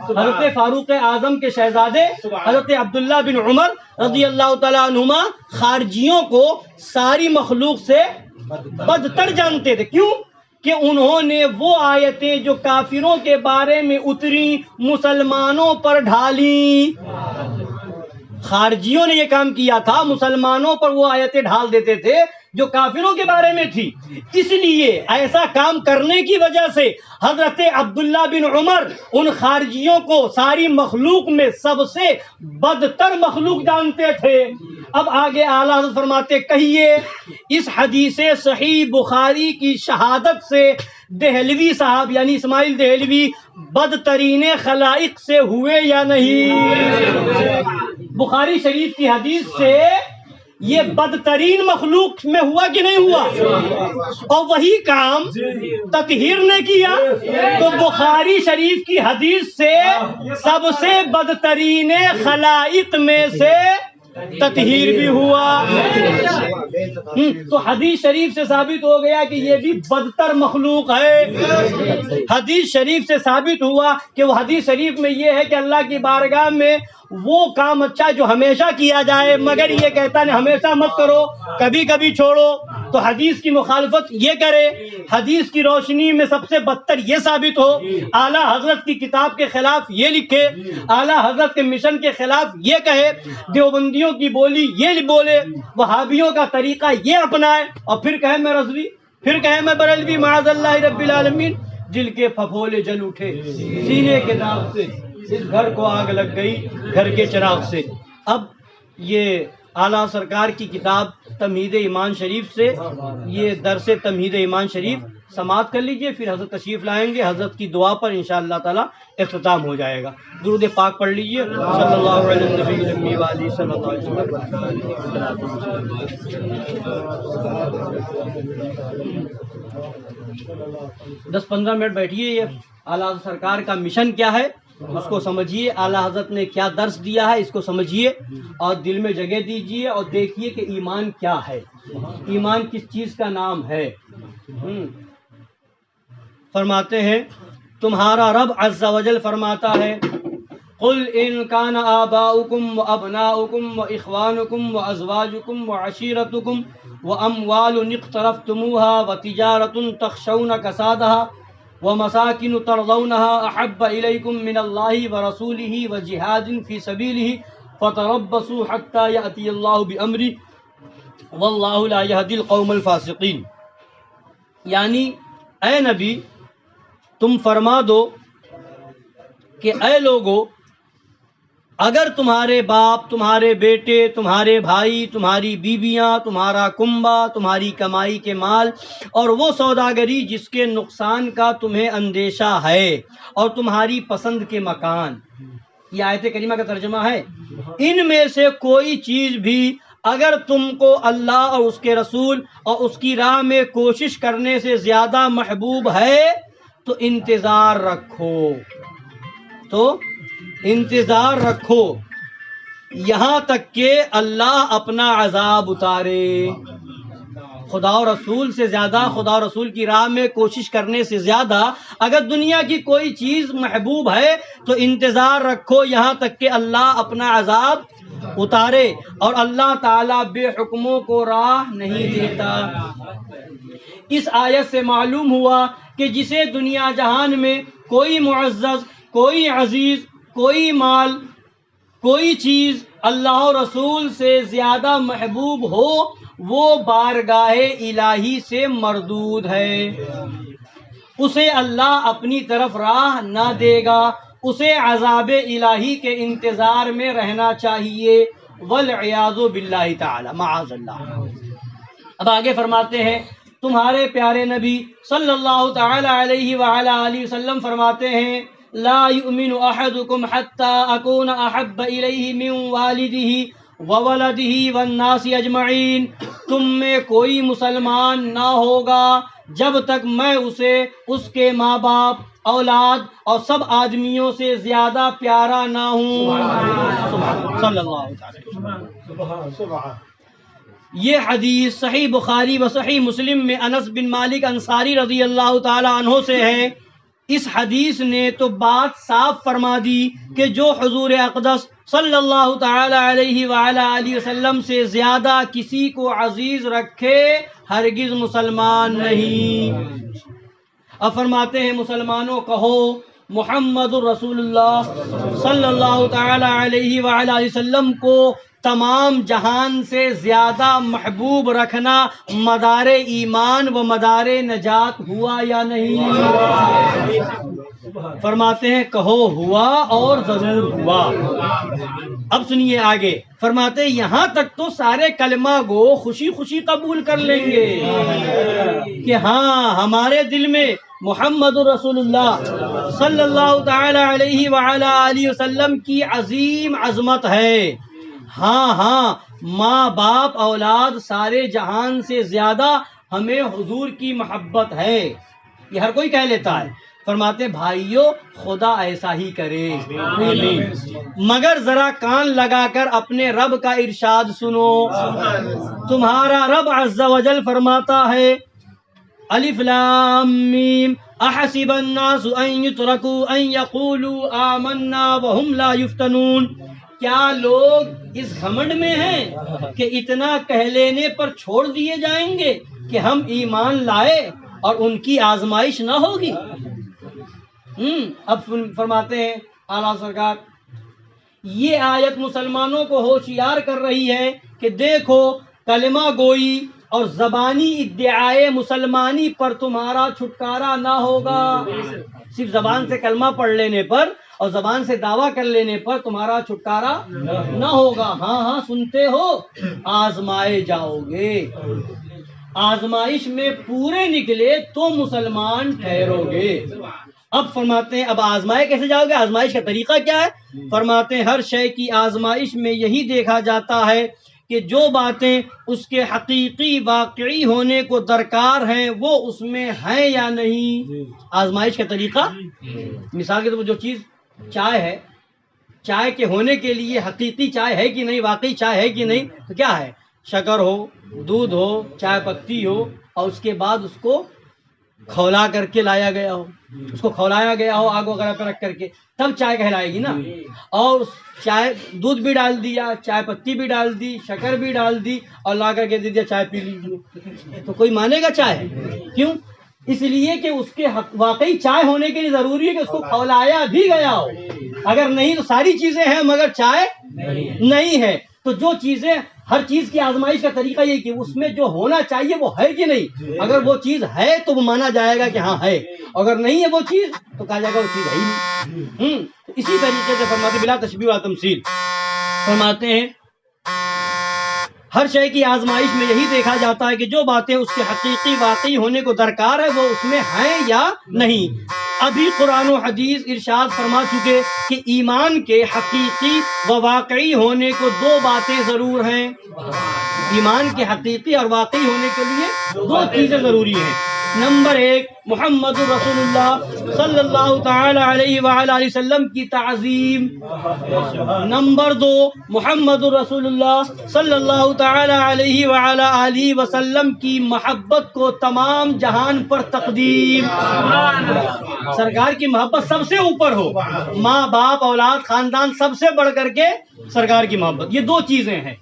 حضرت فاروق اعظم کے شہزادے حضرت عبداللہ بن عمر رضی اللہ تعالی عنہما خارجیوں کو ساری مخلوق سے بدتر جانتے تھے۔ کیوں؟ کہ انہوں نے وہ آیتیں جو کافروں کے بارے میں اتری مسلمانوں پر ڈھالی۔ خارجیوں نے یہ کام کیا تھا، مسلمانوں پر وہ آیتیں ڈھال دیتے تھے جو کافروں کے بارے میں تھی۔ اس لیے ایسا کام کرنے کی وجہ سے حضرت عبداللہ بن عمر ان خارجیوں کو ساری مخلوق میں سب سے بدتر مخلوق جانتے تھے۔ اب آگے اعلیٰ حضرت فرماتے کہیے اس حدیث صحیح بخاری کی شہادت سے دہلوی صاحب یعنی اسماعیل دہلوی بدترین خلائق سے ہوئے یا نہیں؟ بخاری شریف کی حدیث سے یہ بدترین مخلوق میں ہوا کہ نہیں ہوا؟ اور وہی کام تطہیر نے کیا تو بخاری شریف کی حدیث سے سب سے بدترین خلائق میں سے تطہیر بھی ہوا۔ تو حدیث شریف سے ثابت ہو گیا کہ یہ بھی بدتر مخلوق ہے۔ حدیث شریف سے ثابت ہوا کہ وہ حدیث شریف میں یہ ہے کہ اللہ کی بارگاہ میں وہ کام اچھا جو ہمیشہ کیا جائے، مگر یہ کہتا ہے ہمیشہ مت کرو، کبھی کبھی چھوڑو۔ تو حدیث کی مخالفت یہ کرے، حدیث کی روشنی میں سب سے بدتر یہ ثابت ہو، اعلیٰ حضرت کی کتاب کے خلاف یہ لکھے، اعلیٰ حضرت کے مشن کے خلاف یہ کہے، دیوبندیوں کی بولی یہ بولے، وہابیوں کا طریقہ یہ اپنائے، اور پھر کہے میں رضوی، پھر کہے میں بریلوی، معاذ اللہ رب العالمین۔ دل کے پھپھولے جل اٹھے سینے کے داغ سے، اس گھر کو آگ لگ گئی گھر کے چراغ سے۔ اب یہ اعلیٰ سرکار کی کتاب تمہید ایمان شریف سے یہ درس تمہید ایمان شریف سماعت کر لیجئے، پھر حضرت تشریف لائیں گے، حضرت کی دعا پر انشاءاللہ تعالی اختتام ہو جائے گا۔ درود پاک پڑھ لیجئے، صلی اللہ علیہ النبی الأمی وآلہ صلی اللہ علیہ وسلم۔ 10-15 منٹ بیٹھیے، یہ اعلیٰ سرکار کا مشن کیا ہے اس کو سمجھیے، اعلیٰ حضرت نے کیا درس دیا ہے اس کو سمجھیے، اور دل میں جگہ دیجئے اور دیکھیے کہ ایمان کیا ہے، ایمان کس چیز کا نام ہے۔ فرماتے ہیں تمہارا رب عز و جل فرماتا ہے قل ان کان آباؤکم و ابناؤکم و اخوانکم و ازواجکم و عشیرتکم و اموال اقترفتموها و تجارت تخشون کسادها ومساکن ترضونها احب الیکم من اللہ ورسولہ وجہاد فی سبیلہ فتربصوا حتی یأتی اللہ بامرہ واللہ لا یہدی القوم الفاسقین۔ یعنی اے نبی تم فرما دو کہ اے لوگو، اگر تمہارے باپ، تمہارے بیٹے، تمہارے بھائی، تمہاری بیویاں، تمہارا کنبہ، تمہاری کمائی کے مال اور وہ سوداگری جس کے نقصان کا تمہیں اندیشہ ہے اور تمہاری پسند کے مکان، یہ آیت کریمہ کا ترجمہ ہے، ان میں سے کوئی چیز بھی اگر تم کو اللہ اور اس کے رسول اور اس کی راہ میں کوشش کرنے سے زیادہ محبوب ہے تو انتظار رکھو یہاں تک کہ اللہ اپنا عذاب اتارے۔ خدا و رسول سے زیادہ، خدا و رسول کی راہ میں کوشش کرنے سے زیادہ اگر دنیا کی کوئی چیز محبوب ہے تو انتظار رکھو یہاں تک کہ اللہ اپنا عذاب اتارے، اور اللہ تعالیٰ بے حکموں کو راہ نہیں دیتا۔ اس آیت سے معلوم ہوا کہ جسے دنیا جہان میں کوئی معزز، کوئی عزیز، کوئی مال، کوئی چیز اللہ و رسول سے زیادہ محبوب ہو وہ بارگاہ الہی سے مردود ہے، اسے اللہ اپنی طرف راہ نہ دے گا، اسے عذاب الہی کے انتظار میں رہنا چاہیے، والعیاذ باللہ تعالی، معاذ اللہ۔ اب آگے فرماتے ہیں تمہارے پیارے نبی صلی اللہ تعالی علیہ وعلی آلہ وسلم فرماتے ہیں لا یؤمن احدکم حتی اکون احب الیہ من والدہ وولدہ والناس اجمعین، تم میں کوئی مسلمان نہ ہوگا جب تک میں اسے اس کے ماں باپ، اولاد اور سب آدمیوں سے زیادہ پیارا نہ ہوں۔ صلی اللہ علیہ وسلم۔ یہ حدیث صحیح بخاری و صحیح مسلم میں انس بن مالک انصاری رضی اللہ تعالی عنہ سے ہے۔ اس حدیث نے تو بات صاف فرما دی کہ جو حضور اقدس صلی اللہ تعالی علیہ وعلی آلہ وسلم سے زیادہ کسی کو عزیز رکھے ہرگز مسلمان نہیں۔ اب فرماتے ہیں مسلمانوں کہو محمد الرسول اللہ صلی اللہ تعالی علیہ وعلی آلہ وسلم کو تمام جہان سے زیادہ محبوب رکھنا مدار ایمان و مدار نجات ہوا یا نہیں؟ فرماتے ہیں کہو ہوا اور ضرور ہوا۔ اب سنیے آگے، فرماتے ہیں یہاں تک تو سارے کلمہ گو خوشی خوشی قبول کر لیں گے کہ ہاں ہمارے دل میں محمد رسول اللہ صلی اللہ تعالی علیہ وعلی آلہ وسلم کی عظیم عظمت ہے، ہاں ماں باپ اولاد سارے جہان سے زیادہ ہمیں حضور کی محبت ہے، یہ ہر کوئی کہہ لیتا ہے، فرماتے بھائیوں خدا ایسا ہی کرے، مگر ذرا کان لگا کر اپنے رب کا ارشاد سنو۔ تمہارا رب عز و جل فرماتا ہے الف لام میم احسب الناس ان يتركوا ان يقولوا آمنا وهم لا يفتنون، کیا لوگ اس گھمنڈ میں ہیں کہ اتنا کہہ لینے پر چھوڑ دیے جائیں گے کہ ہم ایمان لائے اور ان کی آزمائش نہ ہوگی؟ اب فرماتے ہیں اعلیٰ سرکار، یہ آیت مسلمانوں کو ہوشیار کر رہی ہے کہ دیکھو کلمہ گوئی اور زبانی ادعائے مسلمانی پر تمہارا چھٹکارا نہ ہوگا۔ صرف زبان سے کلمہ پڑھ لینے پر اور زبان سے دعویٰ کر لینے پر تمہارا چھٹکارا نہ ہوگا۔ ہاں ہاں سنتے ہو، آزمائے جاؤ گے، آزمائش میں پورے نکلے تو مسلمان ٹھہرو گے۔ اب فرماتے ہیں اب آزمائے کیسے جاؤ گے، آزمائش کا طریقہ کیا ہے؟ فرماتے ہیں ہر شے کی آزمائش میں یہی دیکھا جاتا ہے کہ جو باتیں اس کے حقیقی واقعی ہونے کو درکار ہیں وہ اس میں ہیں یا نہیں۔ آزمائش کا طریقہ، مثال کے طور پر جو چیز چائے ہے، چائے کے ہونے کے لیے حقیقی چائے ہے کہ نہیں، واقعی چائے ہے کہ نہیں، تو کیا ہے؟ شکر ہو، دودھ ہو، چائے پتی ہو، اور اس کے بعد اس کو کھولا کر کے لایا گیا ہو، اس کو کھولایا گیا ہو آگ وغیرہ پہ رکھ کر کے، تب چائے کہلائے گی نا۔ اور چائے دودھ بھی ڈال دیا، چائے پتی بھی ڈال دی، شکر بھی ڈال دی اور لا کر کے دے دیا چائے پی لیجیے، تو کوئی مانے گا چائے؟ کیوں؟ اس لیے کہ اس کے واقعی چائے ہونے کے لیے ضروری ہے کہ اس کو کھولایا بھی گیا ہو، اگر نہیں تو ساری چیزیں ہیں مگر چائے نہیں ہے۔ تو جو چیزیں، ہر چیز کی آزمائش کا طریقہ یہ کہ اس میں جو ہونا چاہیے وہ ہے کہ نہیں، اگر وہ چیز ہے تو وہ مانا جائے گا کہ ہاں ہے، اگر نہیں ہے وہ چیز تو کہا جائے گا وہ چیز ہے ہی نہیں۔ اسی طریقے سے فرماتے بلا تشبیہ و تمثیل، فرماتے ہیں ہر شے کی آزمائش میں یہی دیکھا جاتا ہے کہ جو باتیں اس کے حقیقی واقعی ہونے کو درکار ہے وہ اس میں ہیں یا نہیں۔ ابھی قرآن و حدیث ارشاد فرما چکے کہ ایمان کے حقیقی و واقعی ہونے کو دو باتیں ضرور ہیں۔ ایمان کے حقیقی اور واقعی ہونے کے لیے دو چیزیں ضروری ہیں۔ نمبر ایک محمد رسول اللہ صلی اللہ تعالی علیہ وآلہ وسلم کی تعظیم، نمبر دو محمد رسول اللہ صلی اللہ تعالی علیہ وآلہ آلہ وسلم کی محبت کو تمام جہان پر تقدیم، سرکار کی محبت سب سے اوپر ہو، ماں باپ اولاد خاندان سب سے بڑھ کر کے سرکار کی محبت، یہ دو چیزیں ہیں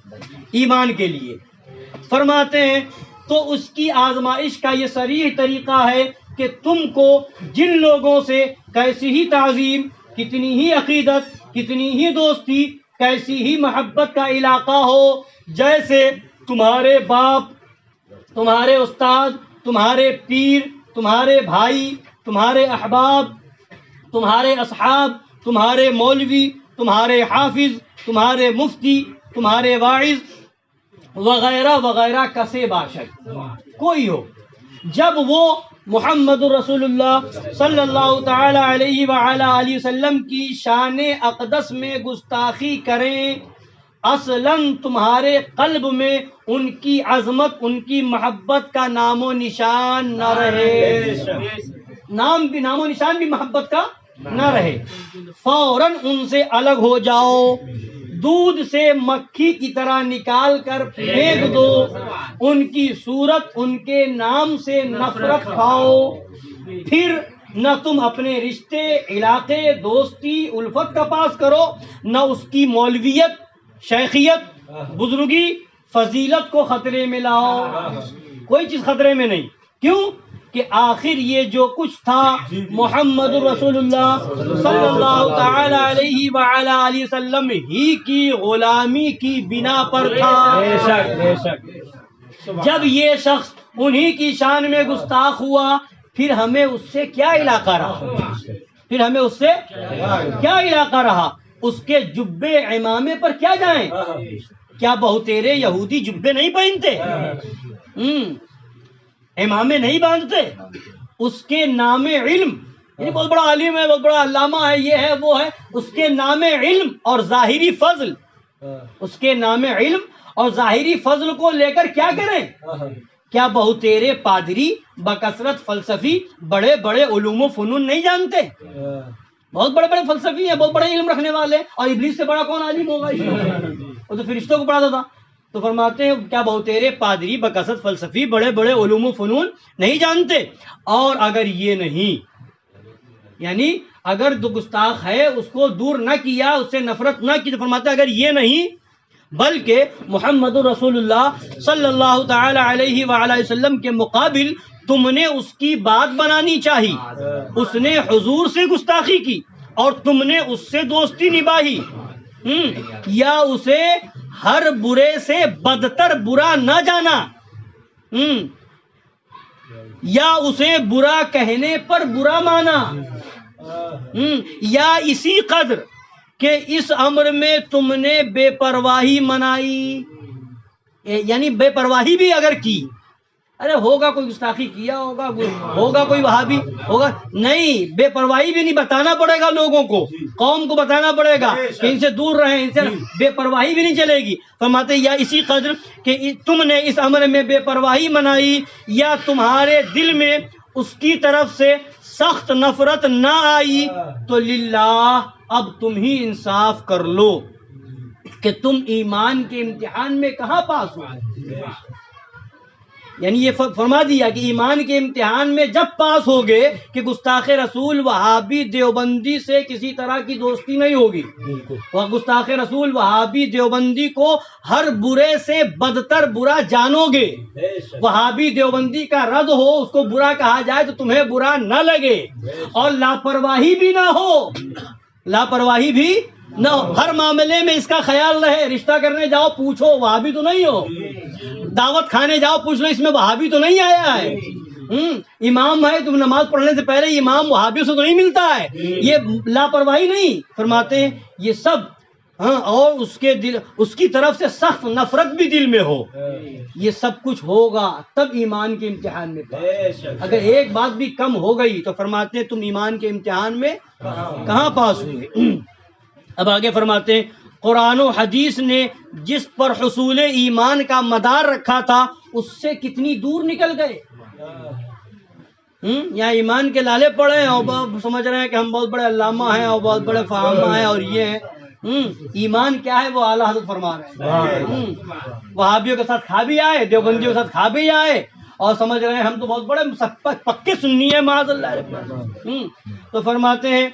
ایمان کے لیے۔ فرماتے ہیں تو اس کی آزمائش کا یہ صریح طریقہ ہے کہ تم کو جن لوگوں سے کیسی ہی تعظیم، کتنی ہی عقیدت، کتنی ہی دوستی، کیسی ہی محبت کا علاقہ ہو، جیسے تمہارے باپ، تمہارے استاد، تمہارے پیر، تمہارے بھائی، تمہارے احباب، تمہارے اصحاب، تمہارے مولوی، تمہارے حافظ، تمہارے مفتی، تمہارے واعظ وغیرہ وغیرہ کسے باشد کوئی ہو، جب وہ محمد رسول اللہ صلی اللہ تعالی علیہ وآلہ آلہ وسلم کی شان اقدس میں گستاخی کریں، اصلاً تمہارے قلب میں ان کی عظمت، ان کی محبت کا نام و نشان نہ رہے، نام و نشان بھی محبت کا نہ رہے، فوراً ان سے الگ ہو جاؤ، دودھ سے مکھی کی طرح نکال کر پھینک دو، ان کی صورت، ان کے نام سے نفرت کھاؤ، پھر نہ تم اپنے رشتے، علاقے، دوستی، الفت کا پاس کرو، نہ اس کی مولویت، شیخیت، بزرگی، فضیلت کو خطرے میں لاؤ، کوئی چیز خطرے میں نہیں۔ کیوں کہ آخر یہ جو کچھ تھا محمد رسول اللہ صلی اللہ تعالی علیہ وآلہ آلہ وسلم ہی کی غلامی کی بنا پر تھا۔ جب یہ شخص انہی کی شان میں گستاخ ہوا، پھر ہمیں اس سے کیا علاقہ رہا، پھر ہمیں اس سے کیا علاقہ رہا، اس کے جبے عمامے پر کیا جائیں؟ کیا بہتیرے یہودی جبے نہیں پہنتے، امامے نہیں باندھتے؟ اس کے نام علم، یہ بہت بڑا عالم ہے، بہت بڑا علامہ ہے، یہ ہے وہ ہے، اس کے نام علم اور ظاہری فضل، اس کے نام علم اور ظاہری فضل کو لے کر کیا کریں؟ کیا بہتیرے پادری بکثرت فلسفی بڑے بڑے علوم و فنون نہیں جانتے؟ بہت بڑے بڑے فلسفی ہیں، بہت بڑے علم رکھنے والے، اور ابلیس سے بڑا کون عالم ہوگا؟ وہ تو فرشتوں کو پڑھاتا تھا۔ تو فرماتے ہیں کیا بہتیرے پادری بکثرت فلسفی بڑے بڑے علوم و فنون نہیں جانتے؟ اور اگر یہ نہیں، یعنی اگر جو گستاخ ہے اس کو دور نہ کیا، اس سے نفرت نہ کی، تو فرماتے ہیں اگر یہ نہیں بلکہ محمد رسول اللہ صلی اللہ تعالی علیہ وآلہ وسلم کے مقابل تم نے اس کی بات بنانی چاہی، اس نے حضور سے گستاخی کی اور تم نے اس سے دوستی نباہی، یا اسے ہر برے سے بدتر برا نہ جانا، یا اسے برا کہنے پر برا مانا، یا اسی قدر کہ اس امر میں تم نے بے پرواہی منائی، یعنی بے پرواہی بھی اگر کی، ارے ہوگا کوئی گستاخی کیا ہوگا، ہوگا کوئی وہابی ہوگا، نہیں، بے پرواہی بھی نہیں، بتانا پڑے گا لوگوں کو، قوم کو بتانا پڑے گا کہ ان سے دور رہیں، ان سے بے پرواہی بھی نہیں چلے گی۔ فرماتے یا اسی قدر کہ تم نے اس امر میں بے پرواہی منائی یا تمہارے دل میں اس کی طرف سے سخت نفرت نہ آئی، تو للہ اب تم ہی انصاف کر لو کہ تم ایمان کے امتحان میں کہاں پاس ہو۔ یعنی یہ فرما دیا کہ ایمان کے امتحان میں جب پاس ہوگے کہ گستاخ رسول وہابی دیوبندی سے کسی طرح کی دوستی نہیں ہوگی، وہ گستاخ رسول وہابی دیوبندی کو ہر برے سے بدتر برا جانو گے، وہابی دیوبندی کا رد ہو، اس کو برا کہا جائے تو تمہیں برا نہ لگے، اور لاپرواہی بھی نہ ہو، لاپرواہی بھی نہ ہو، ہر معاملے میں اس کا خیال رہے، رشتہ کرنے جاؤ پوچھو وہابی تو نہیں ہو، دعوت کھانے جاؤ پوچھ لو اس میں وہابی تو نہیں آیا ہے، امام ہے تم نماز پڑھنے سے پہلے امام وہابی سے تو نہیں ملتا ہے، یہ لاپرواہی نہیں۔ فرماتے ہیں یہ سب اور اس کی طرف سے سخت نفرت بھی دل میں ہو، یہ سب کچھ ہوگا تب ایمان کے امتحان میں پاس۔ اگر ایک بات بھی کم ہو گئی تو فرماتے ہیں تم ایمان کے امتحان میں کہاں پاس ہوئے۔ اب آگے فرماتے ہیں قرآن و حدیث نے جس پر حصول ایمان کا مدار رکھا تھا اس سے کتنی دور نکل گئے۔ یہاں ایمان کے لالے پڑے اور سمجھ رہے ہیں کہ ہم بہت بڑے علامہ ہیں اور بہت بڑے فہامہ ہیں اور یہ ہیں، ایمان کیا ہے وہ اعلیٰ حضرت فرما رہے ہیں۔ وہابیوں کے ساتھ کھا بھی آئے، دیوبندیوں کے ساتھ کھا بھی آئے اور سمجھ رہے ہیں ہم تو بہت بڑے پکے سنی ہیں معاذ اللہ۔ تو فرماتے ہیں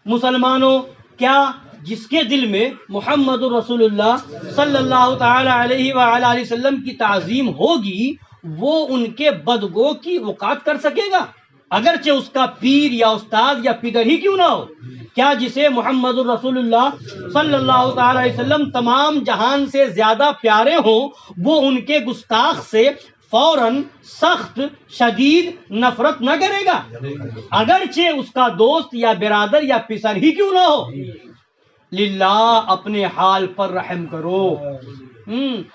مسلمانوں کیا جس کے دل میں محمد رسول اللہ صلی اللہ تعالی علیہ وآلہ وسلم کی تعظیم ہوگی وہ ان کے بدگو کی وقات کر سکے گا، اگرچہ اس کا پیر یا استاد یا پدر ہی کیوں نہ ہو؟ کیا جسے محمد رسول اللہ صلی اللہ تعالی علیہ وسلم تمام جہان سے زیادہ پیارے ہوں وہ ان کے گستاخ سے فوراً سخت شدید نفرت نہ کرے گا، اگرچہ اس کا دوست یا برادر یا پسر ہی کیوں نہ ہو؟ للہ اپنے حال پر رحم کرو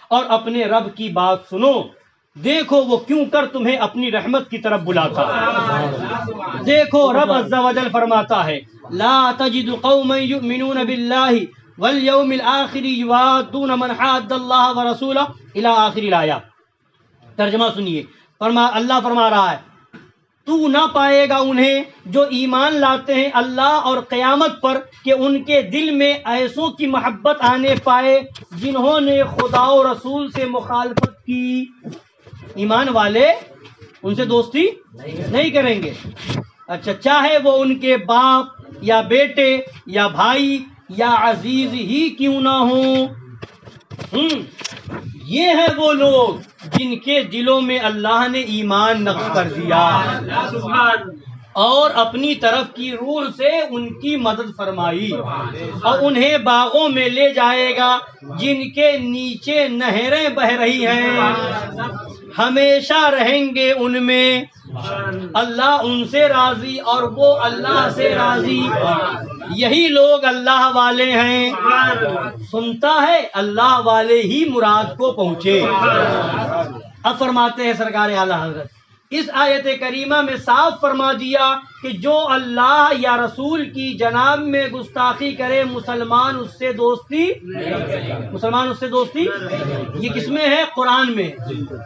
اور اپنے رب کی بات سنو، دیکھو وہ کیوں کر تمہیں اپنی رحمت کی طرف بلاتا ہے۔ دیکھو رب عز و جل فرماتا ہے لا تجد قوما یؤمنون باللہ والیوم الآخر یوادون من حاد اللہ ورسولہ الی آخر الآیہ۔ ترجمہ سنیے، اللہ فرما رہا ہے تو نہ پائے گا انہیں جو ایمان لاتے ہیں اللہ اور قیامت پر کہ ان کے دل میں ایسوں کی محبت آنے پائے جنہوں نے خدا و رسول سے مخالفت کی۔ ایمان والے ان سے دوستی نہیں کریں گے، اچھا چاہے وہ ان کے باپ یا بیٹے یا بھائی یا عزیز ہی کیوں نہ ہوں۔ یہ ہے وہ لوگ جن کے دلوں میں اللہ نے ایمان نقش کر دیا اور اپنی طرف کی روح سے ان کی مدد فرمائی، اور انہیں باغوں میں لے جائے گا جن کے نیچے نہریں بہ رہی ہیں، ہمیشہ رہیں گے ان میں، اللہ ان سے راضی اور وہ اللہ سے راضی، یہی لوگ اللہ والے ہیں۔ سنتا ہے اللہ والے ہی مراد کو پہنچے۔ اب فرماتے ہیں سرکار اعلیٰ حضرت اس آیت کریمہ میں صاف فرما دیا کہ جو اللہ یا رسول کی جناب میں گستاخی کرے مسلمان اس سے دوستی یہ کس میں ہے؟ قرآن میں.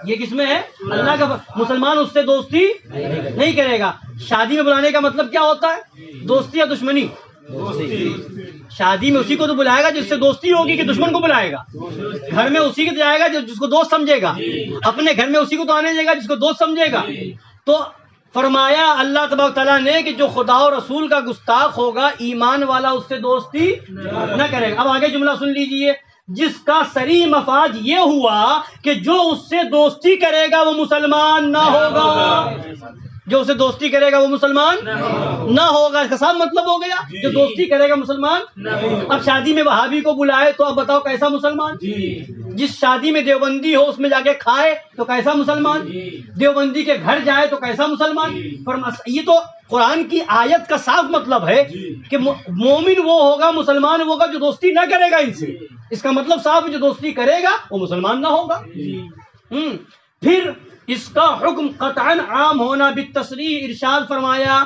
یہ کس میں ہے؟ اللہ کا. مسلمان اس سے دوستی نہیں کرے گا. شادی میں بلانے کا مطلب کیا ہوتا ہے؟ دوستی یا دشمنی؟ شادی میں اسی کو تو بلائے گا جس سے دوستی ہوگی کہ دشمن کو بلائے گا. گھر میں اسی کو جائے گا جس کو دوست سمجھے گا. اپنے گھر میں اسی کو تو آنے دے گا جس کو دوست سمجھے گا. تو فرمایا اللہ تبارک تعالیٰ نے کہ جو خدا و رسول کا گستاخ ہوگا ایمان والا اس سے دوستی نہ کرے گا. اب آگے جملہ سن لیجئے. جس کا صریح مفاد یہ ہوا کہ جو اس سے دوستی کرے گا وہ مسلمان نہ ہوگا. جو اسے دوستی کرے گا وہ مسلمان نہ ہوگا. اس کا صاف مطلب ہو گیا جو دوستی کرے گا مسلمان. اب شادی میں وہابی کو بلائے تو اب بتاؤ کیسا مسلمان؟ جس شادی میں دیوبندی ہو اس میں جا کے کھائے تو کیسا مسلمان؟ دیوبندی کے گھر جائے تو کیسا مسلمان؟ یہ تو قرآن کی آیت کا صاف مطلب ہے کہ مومن وہ ہوگا، مسلمان وہ ہوگا جو دوستی نہ کرے گا ان سے. اس کا مطلب صاف ہے جو دوستی کرے گا وہ مسلمان نہ ہوگا. پھر اس کا حکم قطعاً عام ہونا بالتصریح ارشاد فرمایا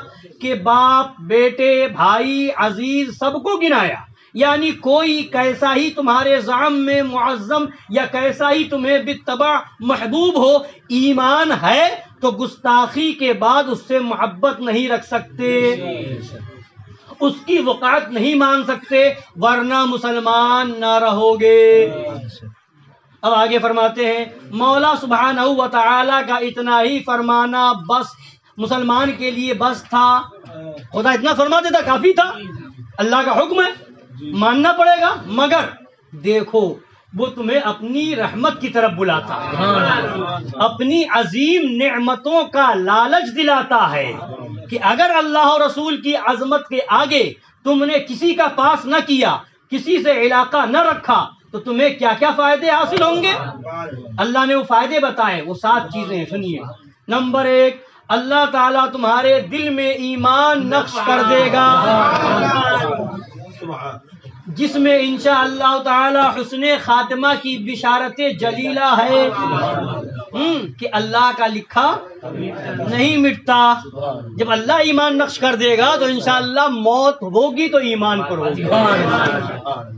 کہ باپ، بیٹے، بھائی، عزیز سب کو گنایا. یعنی کوئی کیسا ہی تمہارے زعم میں معظم یا کیسا ہی تمہیں بالطبع محبوب ہو، ایمان ہے تو گستاخی کے بعد اس سے محبت نہیں رکھ سکتے، اس کی وقاعت نہیں مان سکتے، ورنہ مسلمان نہ رہو گے. اب آگے فرماتے ہیں مولا سبحانہ و تعالی کا اتنا ہی فرمانا بس مسلمان کے لیے بس تھا. خدا اتنا فرما دیتا کافی تھا. اللہ کا حکم ہے ماننا پڑے گا، مگر دیکھو وہ تمہیں اپنی رحمت کی طرف بلاتا ہے، اپنی عظیم نعمتوں کا لالچ دلاتا ہے کہ اگر اللہ و رسول کی عظمت کے آگے تم نے کسی کا پاس نہ کیا، کسی سے علاقہ نہ رکھا تو تمہیں کیا کیا فائدے حاصل ہوں گے. اللہ نے وہ فائدے بتائے، وہ 7 چیزیں سنیے. نمبر 1، اللہ تعالیٰ تمہارے دل میں ایمان نقش کر دے گا جس میں انشاءاللہ تعالی حسن خاتمہ کی بشارت جلیلہ ہے کہ اللہ کا لکھا نہیں مٹتا. جب اللہ ایمان نقش کر دے گا تو انشاءاللہ موت ہوگی تو ایمان پر ہوگی.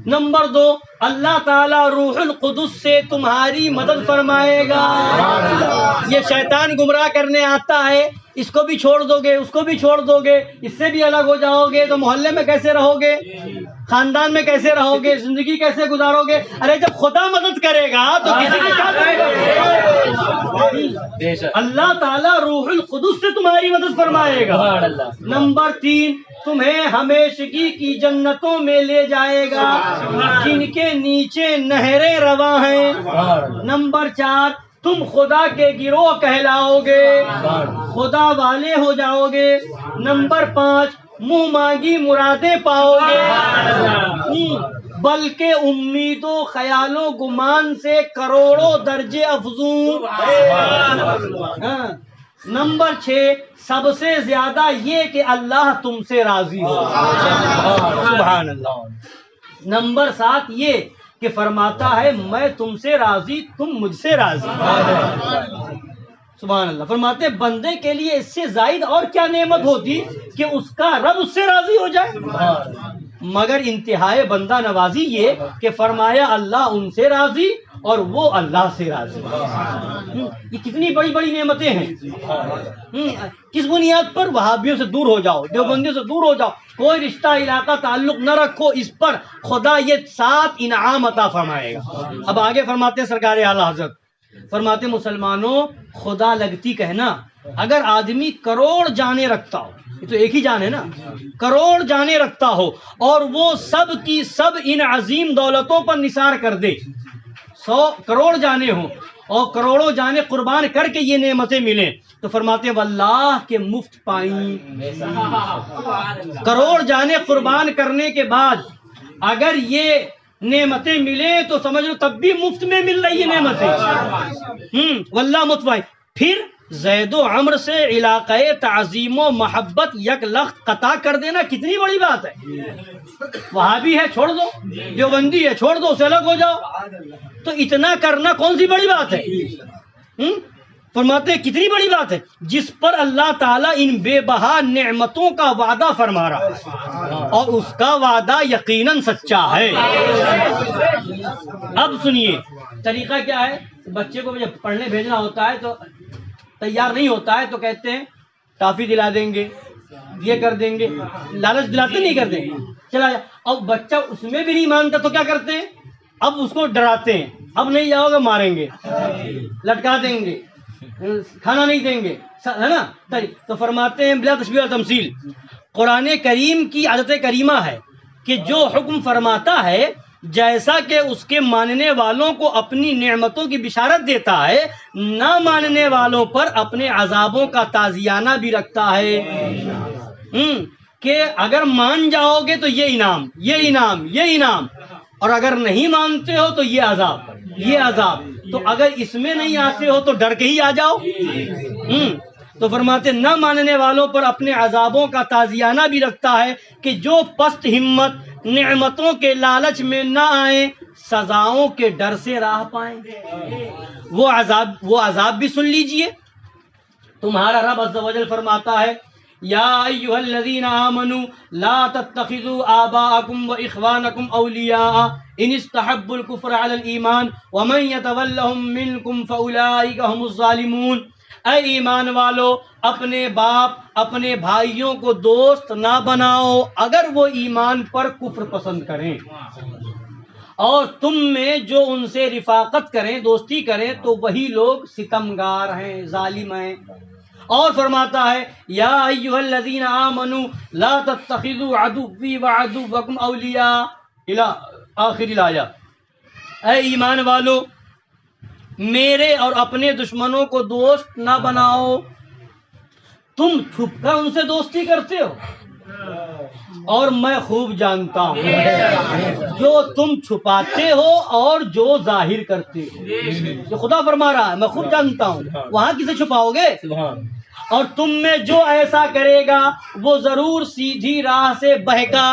نمبر 2، اللہ تعالی روح القدس سے تمہاری مدد فرمائے گا. یہ شیطان گمراہ کرنے آتا ہے، اس کو بھی چھوڑ دو گے، اس کو بھی چھوڑ دو گے، اس سے بھی الگ ہو جاؤ گے تو محلے میں کیسے رہو گے، خاندان میں کیسے رہو گے، زندگی کیسے گزارو گے. ارے جب خدا مدد کرے گا تو کسی کی کیا کرے گا؟ اللہ تعالیٰ روح القدس سے تمہاری مدد فرمائے گا. نمبر 3، تمہیں ہمیشگی کی جنتوں میں لے جائے گا جن کے نیچے نہریں رواں ہیں. نمبر 4، تم خدا کے گروہ کہلاؤ گے، خدا والے ہو جاؤ گے. نمبر 5، منہ مانگی مرادیں پاؤ گے، بلکہ امیدوں خیالوں گمان سے کروڑوں درجے افزوں. نمبر 6، سب سے زیادہ یہ کہ اللہ تم سے راضی ہو. سبحان اللہ. نمبر 7 یہ کہ فرماتا ہے میں تم سے راضی، تم مجھ سے راضی. سبحان اللہ. فرماتے بندے کے لیے اس سے زائد اور کیا نعمت ہوتی کہ اس کا رب اس سے راضی ہو جائے. مگر انتہائی بندہ نوازی یہ کہ فرمایا اللہ ان سے راضی اور وہ اللہ سے راضی. یہ کتنی بڑی بڑی نعمتیں ہیں. کس بنیاد پر؟ وہابیوں سے دور ہو جاؤ، دیوبندیوں سے دور ہو جاؤ، کوئی رشتہ علاقہ تعلق نہ رکھو، اس پر خدا یہ 7 انعام عطا فرمائے گا. اب آگے فرماتے ہیں سرکار اعلیٰ حضرت، فرماتے مسلمانوں خدا لگتی کہنا اگر آدمی کروڑ جانیں رکھتا ہو، یہ تو ایک ہی جان ہے نا، کروڑ جانیں رکھتا ہو اور وہ سب کی سب ان عظیم دولتوں پر نثار کر دے، 100 کروڑ جانیں ہوں اور کروڑوں جانیں قربان کر کے یہ نعمتیں ملیں تو فرماتے ہیں واللہ کے مفت پائیں. کروڑ جانیں قربان کرنے کے بعد اگر یہ نعمتیں ملیں تو سمجھ لو تب بھی مفت میں مل رہی ہے نعمتیں. واللہ مفت پائیں. پھر زید و عمر سے علاقہ تعظیم و محبت یک لخت قطع کر دینا کتنی بڑی بات ہے. وہابی ہے چھوڑ دو، دیوبندی ہے چھوڑ دو، اسے الگ ہو جاؤ. تو اتنا کرنا کون سی بڑی بات ہے؟ فرماتے ہیں کتنی بڑی بات ہے جس پر اللہ تعالیٰ ان بے بہا نعمتوں کا وعدہ فرما رہا ہے اور اس کا وعدہ یقیناً سچا ہے۔ اب سنیے طریقہ کیا ہے، بچے کو جب پڑھنے بھیجنا ہوتا ہے تو تیار نہیں ہوتا ہے تو کہتے ہیں ٹافی دلا دیں گے، یہ کر دیں گے، لالچ دلاتے نہیں کرتے، چلا جا۔ اب بچہ اس میں بھی نہیں مانتا تو کیا کرتے ہیں، اب اس کو ڈراتے ہیں، اب نہیں جاؤ گے ماریں گے، لٹکا دیں گے، کھانا نہیں دیں گے، ہے نا۔ تو فرماتے ہیں بلا تشبیہ و تمثیل، قرآن کریم کی عادت کریمہ ہے کہ جو حکم فرماتا ہے جیسا کہ اس کے ماننے والوں کو اپنی نعمتوں کی بشارت دیتا ہے، نہ ماننے والوں پر اپنے عذابوں کا تعزیانہ بھی رکھتا ہے کہ اگر مان جاؤ گے تو یہ انعام، یہ انعام، یہ انعام، اور اگر نہیں مانتے ہو تو یہ عذاب، یہ عذاب۔ تو اگر اس میں نہیں آتے ہو تو ڈر کے ہی آ جاؤ۔ تو فرماتے نہ ماننے والوں پر اپنے عذابوں کا تعزیانہ بھی رکھتا ہے کہ جو پست ہمت نعمتوں کے لالچ میں نہ آئیں، سزاؤں کے ڈر سے راہ پائیں۔ وہ عذاب بھی سن لیجئے۔ تمہارا رب عز و جل فرماتا ہے یا ایھا الذین آمنوا لا تتخذوا آباءکم واخوانکم اولیاء ان استحبوا الکفر علی الایمان ومن یتولہم منکم فاولئک ھم الظالمون۔ اے ایمان والو، اپنے باپ اپنے بھائیوں کو دوست نہ بناؤ اگر وہ ایمان پر کفر پسند کریں، اور تم میں جو ان سے رفاقت کریں، دوستی کریں، تو وہی لوگ ستمگار ہیں، ظالم ہیں۔ اور فرماتا ہے یا ایھا الذین آمنوا لا تتخذوا عدوی وعدوکم اولیاء الی آخر الآیہ۔ اے ایمان والو، میرے اور اپنے دشمنوں کو دوست نہ بناؤ۔ تم چھپ کر ان سے دوستی کرتے ہو اور میں خوب جانتا ہوں جو تم چھپاتے ہو اور جو ظاہر کرتے ہو۔ جو خدا فرما رہا ہے میں خوب جانتا ہوں، وہاں کسے چھپاؤ گے؟ اور تم میں جو ایسا کرے گا وہ ضرور سیدھی راہ سے بہکا۔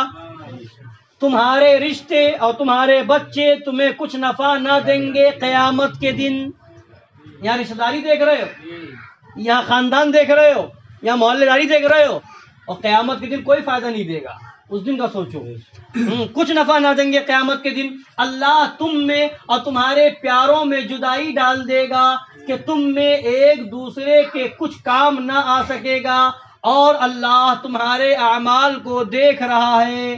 تمہارے رشتے اور تمہارے بچے تمہیں کچھ نفع نہ دیں گے قیامت کے دن۔ یہاں رشتہ داری دیکھ رہے ہو، یہاں خاندان دیکھ رہے ہو، یہاں محلے داری دیکھ رہے ہو، اور قیامت کے دن کوئی فائدہ نہیں دے گا۔ اس دن کا سوچو، کچھ نفع نہ دیں گے قیامت کے دن۔ اللہ تم میں اور تمہارے پیاروں میں جدائی ڈال دے گا کہ تم میں ایک دوسرے کے کچھ کام نہ آ سکے گا، اور اللہ تمہارے اعمال کو دیکھ رہا ہے۔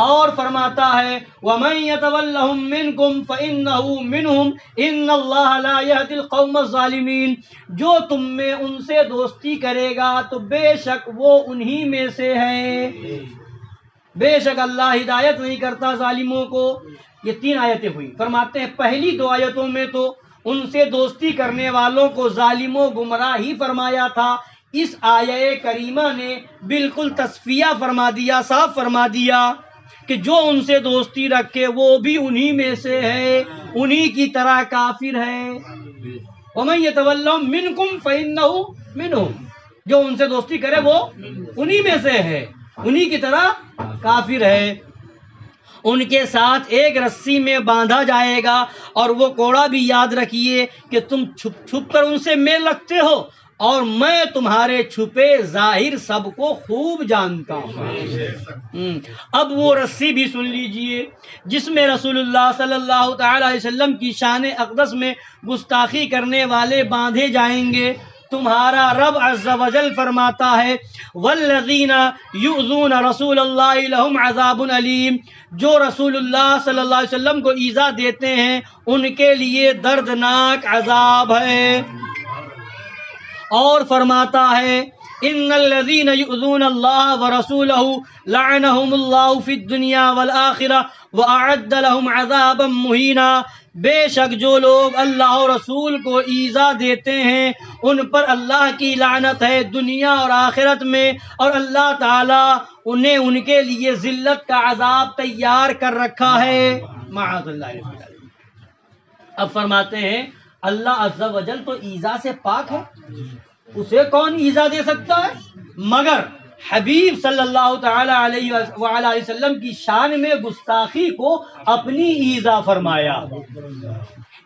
اور فرماتا ہے وَمَن يَتَوَلَّهُم مِّنكُمْ فَإِنَّهُ مِنْهُمْ إِنَّ اللَّهَ لَا يَهْدِي الْقَوْمَ الظَّالِمِينَ۔ جو تم میں ان سے دوستی کرے گا تو بے شک وہ انہی میں سے ہے، بے شک اللہ ہدایت نہیں کرتا ظالموں کو۔ یہ 3 آیتیں ہوئی۔ فرماتے ہیں پہلی 2 آیتوں میں تو ان سے دوستی کرنے والوں کو ظالموں گمراہ ہی فرمایا تھا، اس آیہ کریمہ نے بالکل تصفیہ فرما دیا، صاف فرما دیا کہ جو ان سے دوستی رکھے وہ بھی انہی میں سے ہے، انہی کی طرح کافر ہے۔ وَمَن يَتَوَلَّهُم مِّنكُمْ فَإِنَّهُ مِنْهُمْ، جو ان سے دوستی کرے وہ انہی میں سے ہے، انہی کی طرح کافر ہے۔ ان کے ساتھ ایک رسی میں باندھا جائے گا، اور وہ کوڑا بھی یاد رکھیے کہ تم چھپ چھپ کر ان سے میل رکھتے ہو، اور میں تمہارے چھپے ظاہر سب کو خوب جانتا ہوں۔ اب وہ رسی بھی سن لیجئے جس میں رسول اللہ صلی اللہ تعالی علیہ وسلم کی شان اقدس میں گستاخی کرنے والے باندھے جائیں گے۔ تمہارا رب عز و جل فرماتا ہے والذین یؤذون رسول اللہ لہم عذاب علیم۔ جو رسول اللہ صلی اللہ علیہ وسلم کو ایذا دیتے ہیں ان کے لیے دردناک عذاب ہے۔ اور فرماتا ہے ان الذین یؤذون اللہ ورسولہ لعنہم اللہ فی الدنیا والآخرہ واعد لہم عذابا مہینا۔ بے شک جو لوگ اللہ اور رسول کو ایذا دیتے ہیں ان پر اللہ کی لعنت ہے دنیا اور آخرت میں، اور اللہ تعالیٰ انہیں ان کے لیے ذلت کا عذاب تیار کر رکھا ہے، معاذ اللہ۔ اب فرماتے ہیں اللہ عز و جل تو ایذا سے پاک ہے، اسے کون ایذا دے سکتا ہے؟ مگر حبیب صلی اللہ تعالی علیہ وآلہ وسلم کی شان میں گستاخی کو اپنی ایذا فرمایا۔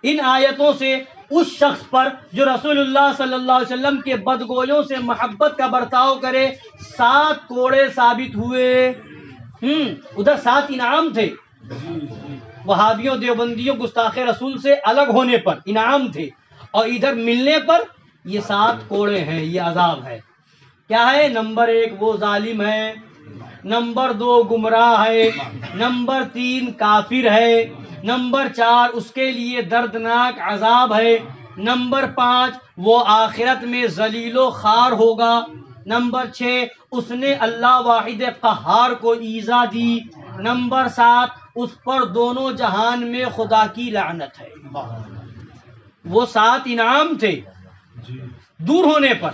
ان آیتوں سے اس شخص پر جو رسول اللہ صلی اللہ علیہ وسلم کے بدگویوں سے محبت کا برتاؤ کرے 7 کوڑے ثابت ہوئے۔ ادھر 7 انعام تھے، وہابیوں دیوبندیوں گستاخ رسول سے الگ ہونے پر انعام تھے، اور ادھر ملنے پر یہ 7 کوڑے ہیں، یہ عذاب ہے۔ کیا ہے؟ نمبر 1 وہ ظالم ہے، نمبر 2 گمراہ ہے، نمبر 3 کافر ہے، نمبر 4 اس کے لیے دردناک عذاب ہے، نمبر 5 وہ آخرت میں ذلیل و خوار ہوگا، نمبر 6 اس نے اللہ واحد قہار کو ایذا دی، نمبر 7 اس پر دونوں جہان میں خدا کی لعنت ہے۔ وہ 7 انعام تھے دور ہونے پر،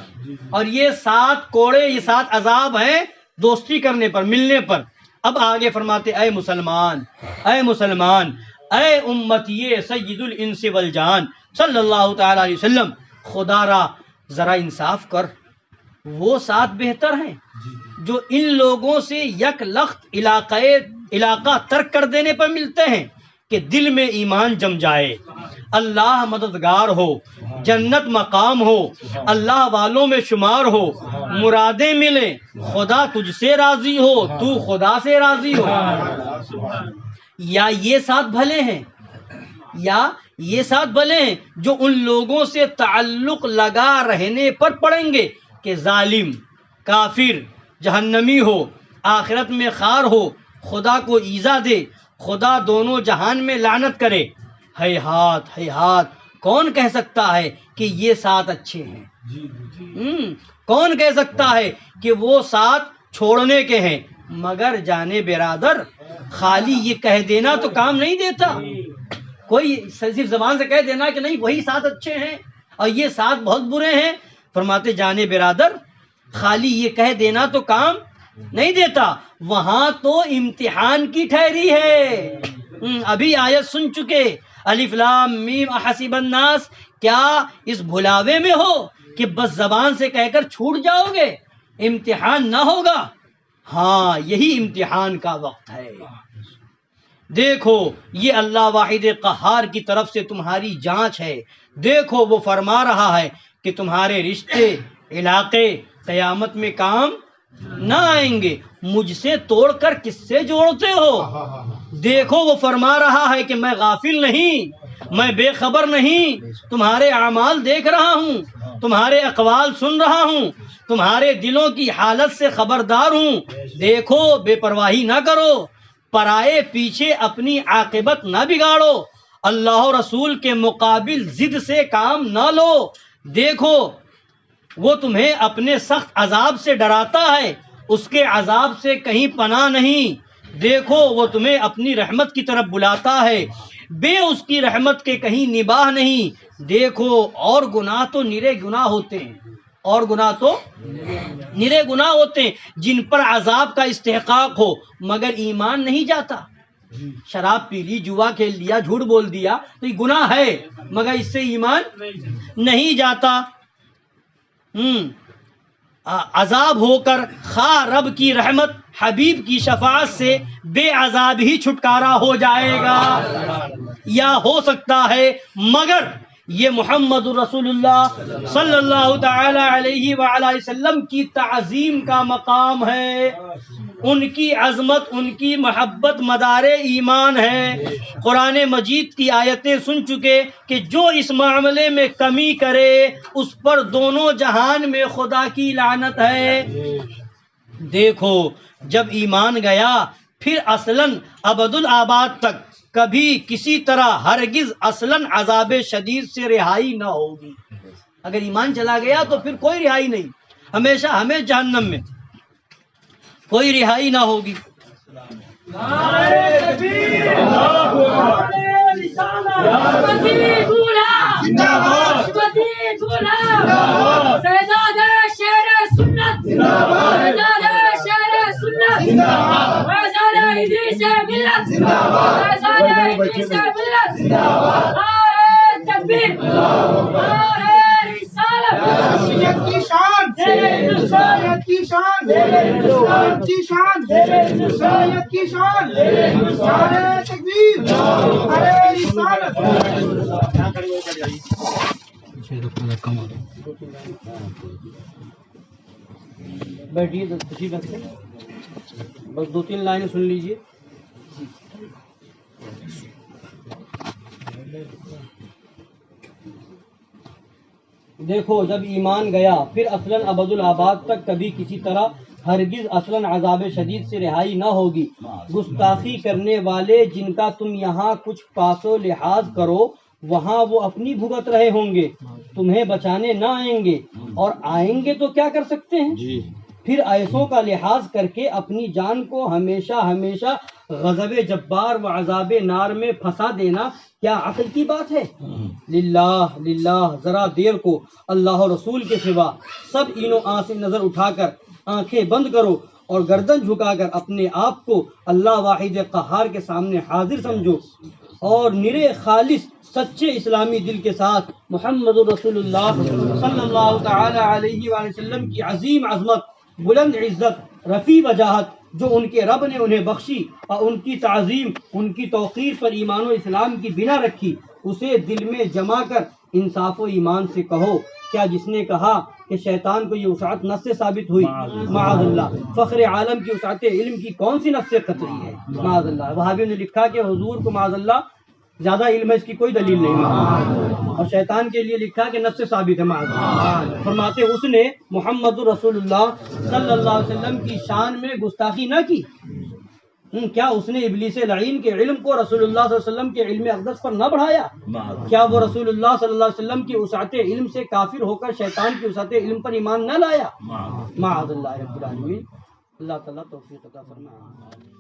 اور یہ 7 کوڑے، یہ 7 عذاب ہیں دوستی کرنے پر، ملنے پر۔ اب آگے فرماتے اے مسلمان، اے مسلمان، اے امتی سید الانس والجان صلی اللہ تعالی علیہ وسلم، خدا را ذرا انصاف کر۔ وہ 7 بہتر ہیں جو ان لوگوں سے یک لخت علاقہ ترک کر دینے پر ملتے ہیں کہ دل میں ایمان جم جائے، اللہ مددگار ہو، جنت مقام ہو، اللہ والوں میں شمار ہو، مرادیں ملیں، خدا تجھ سے راضی ہو، تو خدا سے راضی ہو۔ یا یہ 7 بھلے ہیں، یا یہ 7 بھلے ہیں جو ان لوگوں سے تعلق لگا رہنے پر پڑیں گے کہ ظالم، کافر، جہنمی ہو، آخرت میں خار ہو، خدا کو ایذا دے، خدا دونوں جہان میں لعنت کرے۔ ہیہات ہیہات، کون کہہ سکتا ہے کہ یہ 7 اچھے ہیں؟ کون کہہ سکتا ہے کہ وہ 7 چھوڑنے کے ہیں؟ مگر جانے برادر، خالی یہ کہہ دینا تو کام نہیں دیتا۔ کوئی صرف زبان سے کہہ دینا کہ نہیں وہی 7 اچھے ہیں اور یہ 7 بہت برے ہیں، فرماتے جانے برادر خالی یہ کہہ دینا تو کام نہیں دیتا، وہاں تو امتحان کی ٹھہری ہے۔ ابھی آیت سن چکے، الف لام میم احسب الناس، کیا اس بھلاوے میں ہو کہ بس زبان سے کہہ کر چھوٹ جاؤ گے، امتحان نہ ہوگا؟ ہاں، یہی امتحان کا وقت ہے۔ دیکھو یہ اللہ واحد قہار کی طرف سے تمہاری جانچ ہے۔ دیکھو وہ فرما رہا ہے کہ تمہارے رشتے، علاقے قیامت میں کام نہ آئیں گے، مجھ سے توڑ کر کس سے جوڑتے ہو؟ دیکھو وہ فرما رہا ہے کہ میں غافل نہیں، میں بے خبر نہیں، تمہارے اعمال دیکھ رہا ہوں، تمہارے اقوال سن رہا ہوں، تمہارے دلوں کی حالت سے خبردار ہوں۔ دیکھو بے پرواہی نہ کرو، پرائے پیچھے اپنی عاقبت نہ بگاڑو، اللہ و رسول کے مقابل ضد سے کام نہ لو۔ دیکھو وہ تمہیں اپنے سخت عذاب سے ڈراتا ہے، اس کے عذاب سے کہیں پناہ نہیں۔ دیکھو وہ تمہیں اپنی رحمت کی طرف بلاتا ہے، بے اس کی رحمت کے کہیں نباہ نہیں۔ دیکھو اور گناہ تو نرے گناہ ہوتے ہیں، اور گناہ تو نرے گناہ ہوتے ہیں جن پر عذاب کا استحقاق ہو مگر ایمان نہیں جاتا۔ شراب پی لی، جوا کھیل لیا، جھوٹ بول دیا تو یہ گناہ ہے مگر اس سے ایمان نہیں جاتا۔ عذاب ہو کر خواہ رب کی رحمت حبیب کی شفاعت سے بے عذاب ہی چھٹکارا ہو جائے گا، یا ہو سکتا ہے مگر یہ محمد رسول اللہ صلی اللہ تعالی علیہ وآلہ وسلم کی تعظیم کا مقام ہے، ان کی عظمت، ان کی محبت مدار ایمان ہے۔ قرآن مجید کی آیتیں سن چکے کہ جو اس معاملے میں کمی کرے اس پر دونوں جہان میں خدا کی لعنت ہے۔ دیکھو جب ایمان گیا پھر اصلاً ابد الآباد تک کبھی کسی طرح ہرگز اصلاً عذاب شدید سے رہائی نہ ہوگی۔ اگر ایمان چلا گیا تو پھر کوئی رہائی نہیں، ہمیشہ ہمیں جہنم میں، کوئی رہائی نہ ہوگی۔ شان بیٹھیے خوشی بیٹھے بس 2-3 لائنیں سن لیجیے. دیکھو جب ایمان گیا پھر اصلاً ابد الآباد تک کبھی کسی طرح ہرگز اصلاً عذاب شدید سے رہائی نہ ہوگی. گستاخی کرنے والے جن کا تم یہاں کچھ پاس و لحاظ کرو وہاں وہ اپنی بھگت رہے ہوں گے، تمہیں بچانے نہ آئیں گے، اور آئیں گے تو کیا کر سکتے ہیں؟ پھر ایسوں کا لحاظ کر کے اپنی جان کو ہمیشہ ہمیشہ غضب جبار و عذاب نار میں پھنسا دینا کیا عقل کی بات ہے؟ للہ ذرا دیر کو اللہ و رسول کے سوا سب این و آن سے نظر اٹھا کر آنکھیں بند کرو اور گردن جھکا کر اپنے آپ کو اللہ واحد قہار کے سامنے حاضر سمجھو، اور نرے خالص سچے اسلامی دل کے ساتھ محمد رسول اللہ صلی اللہ تعالی علیہ وآلہ وسلم کی عظیم عظمت، بلند عزت، رفیع وجاہت جو ان کے رب نے انہیں بخشی اور ان کی تعظیم، ان کی توقیر پر ایمان و اسلام کی بنا رکھی، اسے دل میں جما کر انصاف و ایمان سے کہو. کیا جس نے کہا کہ شیطان کو یہ وسعت نص سے ثابت ہوئی؟ معاذ اللہ. فخر عالم کی وسعت علم کی کون سی نص سے قطعی ہے؟ معاذ اللہ. وہابیوں نے لکھا کہ حضور کو معاذ اللہ زیادہ علم ہے، اس کی کوئی دلیل نہیں، اور شیطان کے لیے لکھا کہ نص سے ثابت ہے. معاذ اللہ. فرماتے اس نے محمد رسول اللہ صلی اللہ علیہ وسلم کی شان میں گستاخی نہ کی. کیا اس نے ابلیس لعین کے علم کو رسول اللہ صلی اللہ علیہ وسلم کے علم اقدس پر نہ بڑھایا؟ کیا وہ رسول اللہ صلی اللہ علیہ وسلم کی وسعت علم سے کافر ہو کر شیطان کی وسعت علم پر ایمان نہ لایا؟ معاذ اللہ رب العالمین. اللہ تعالیٰ توفیق عطا فرمائے.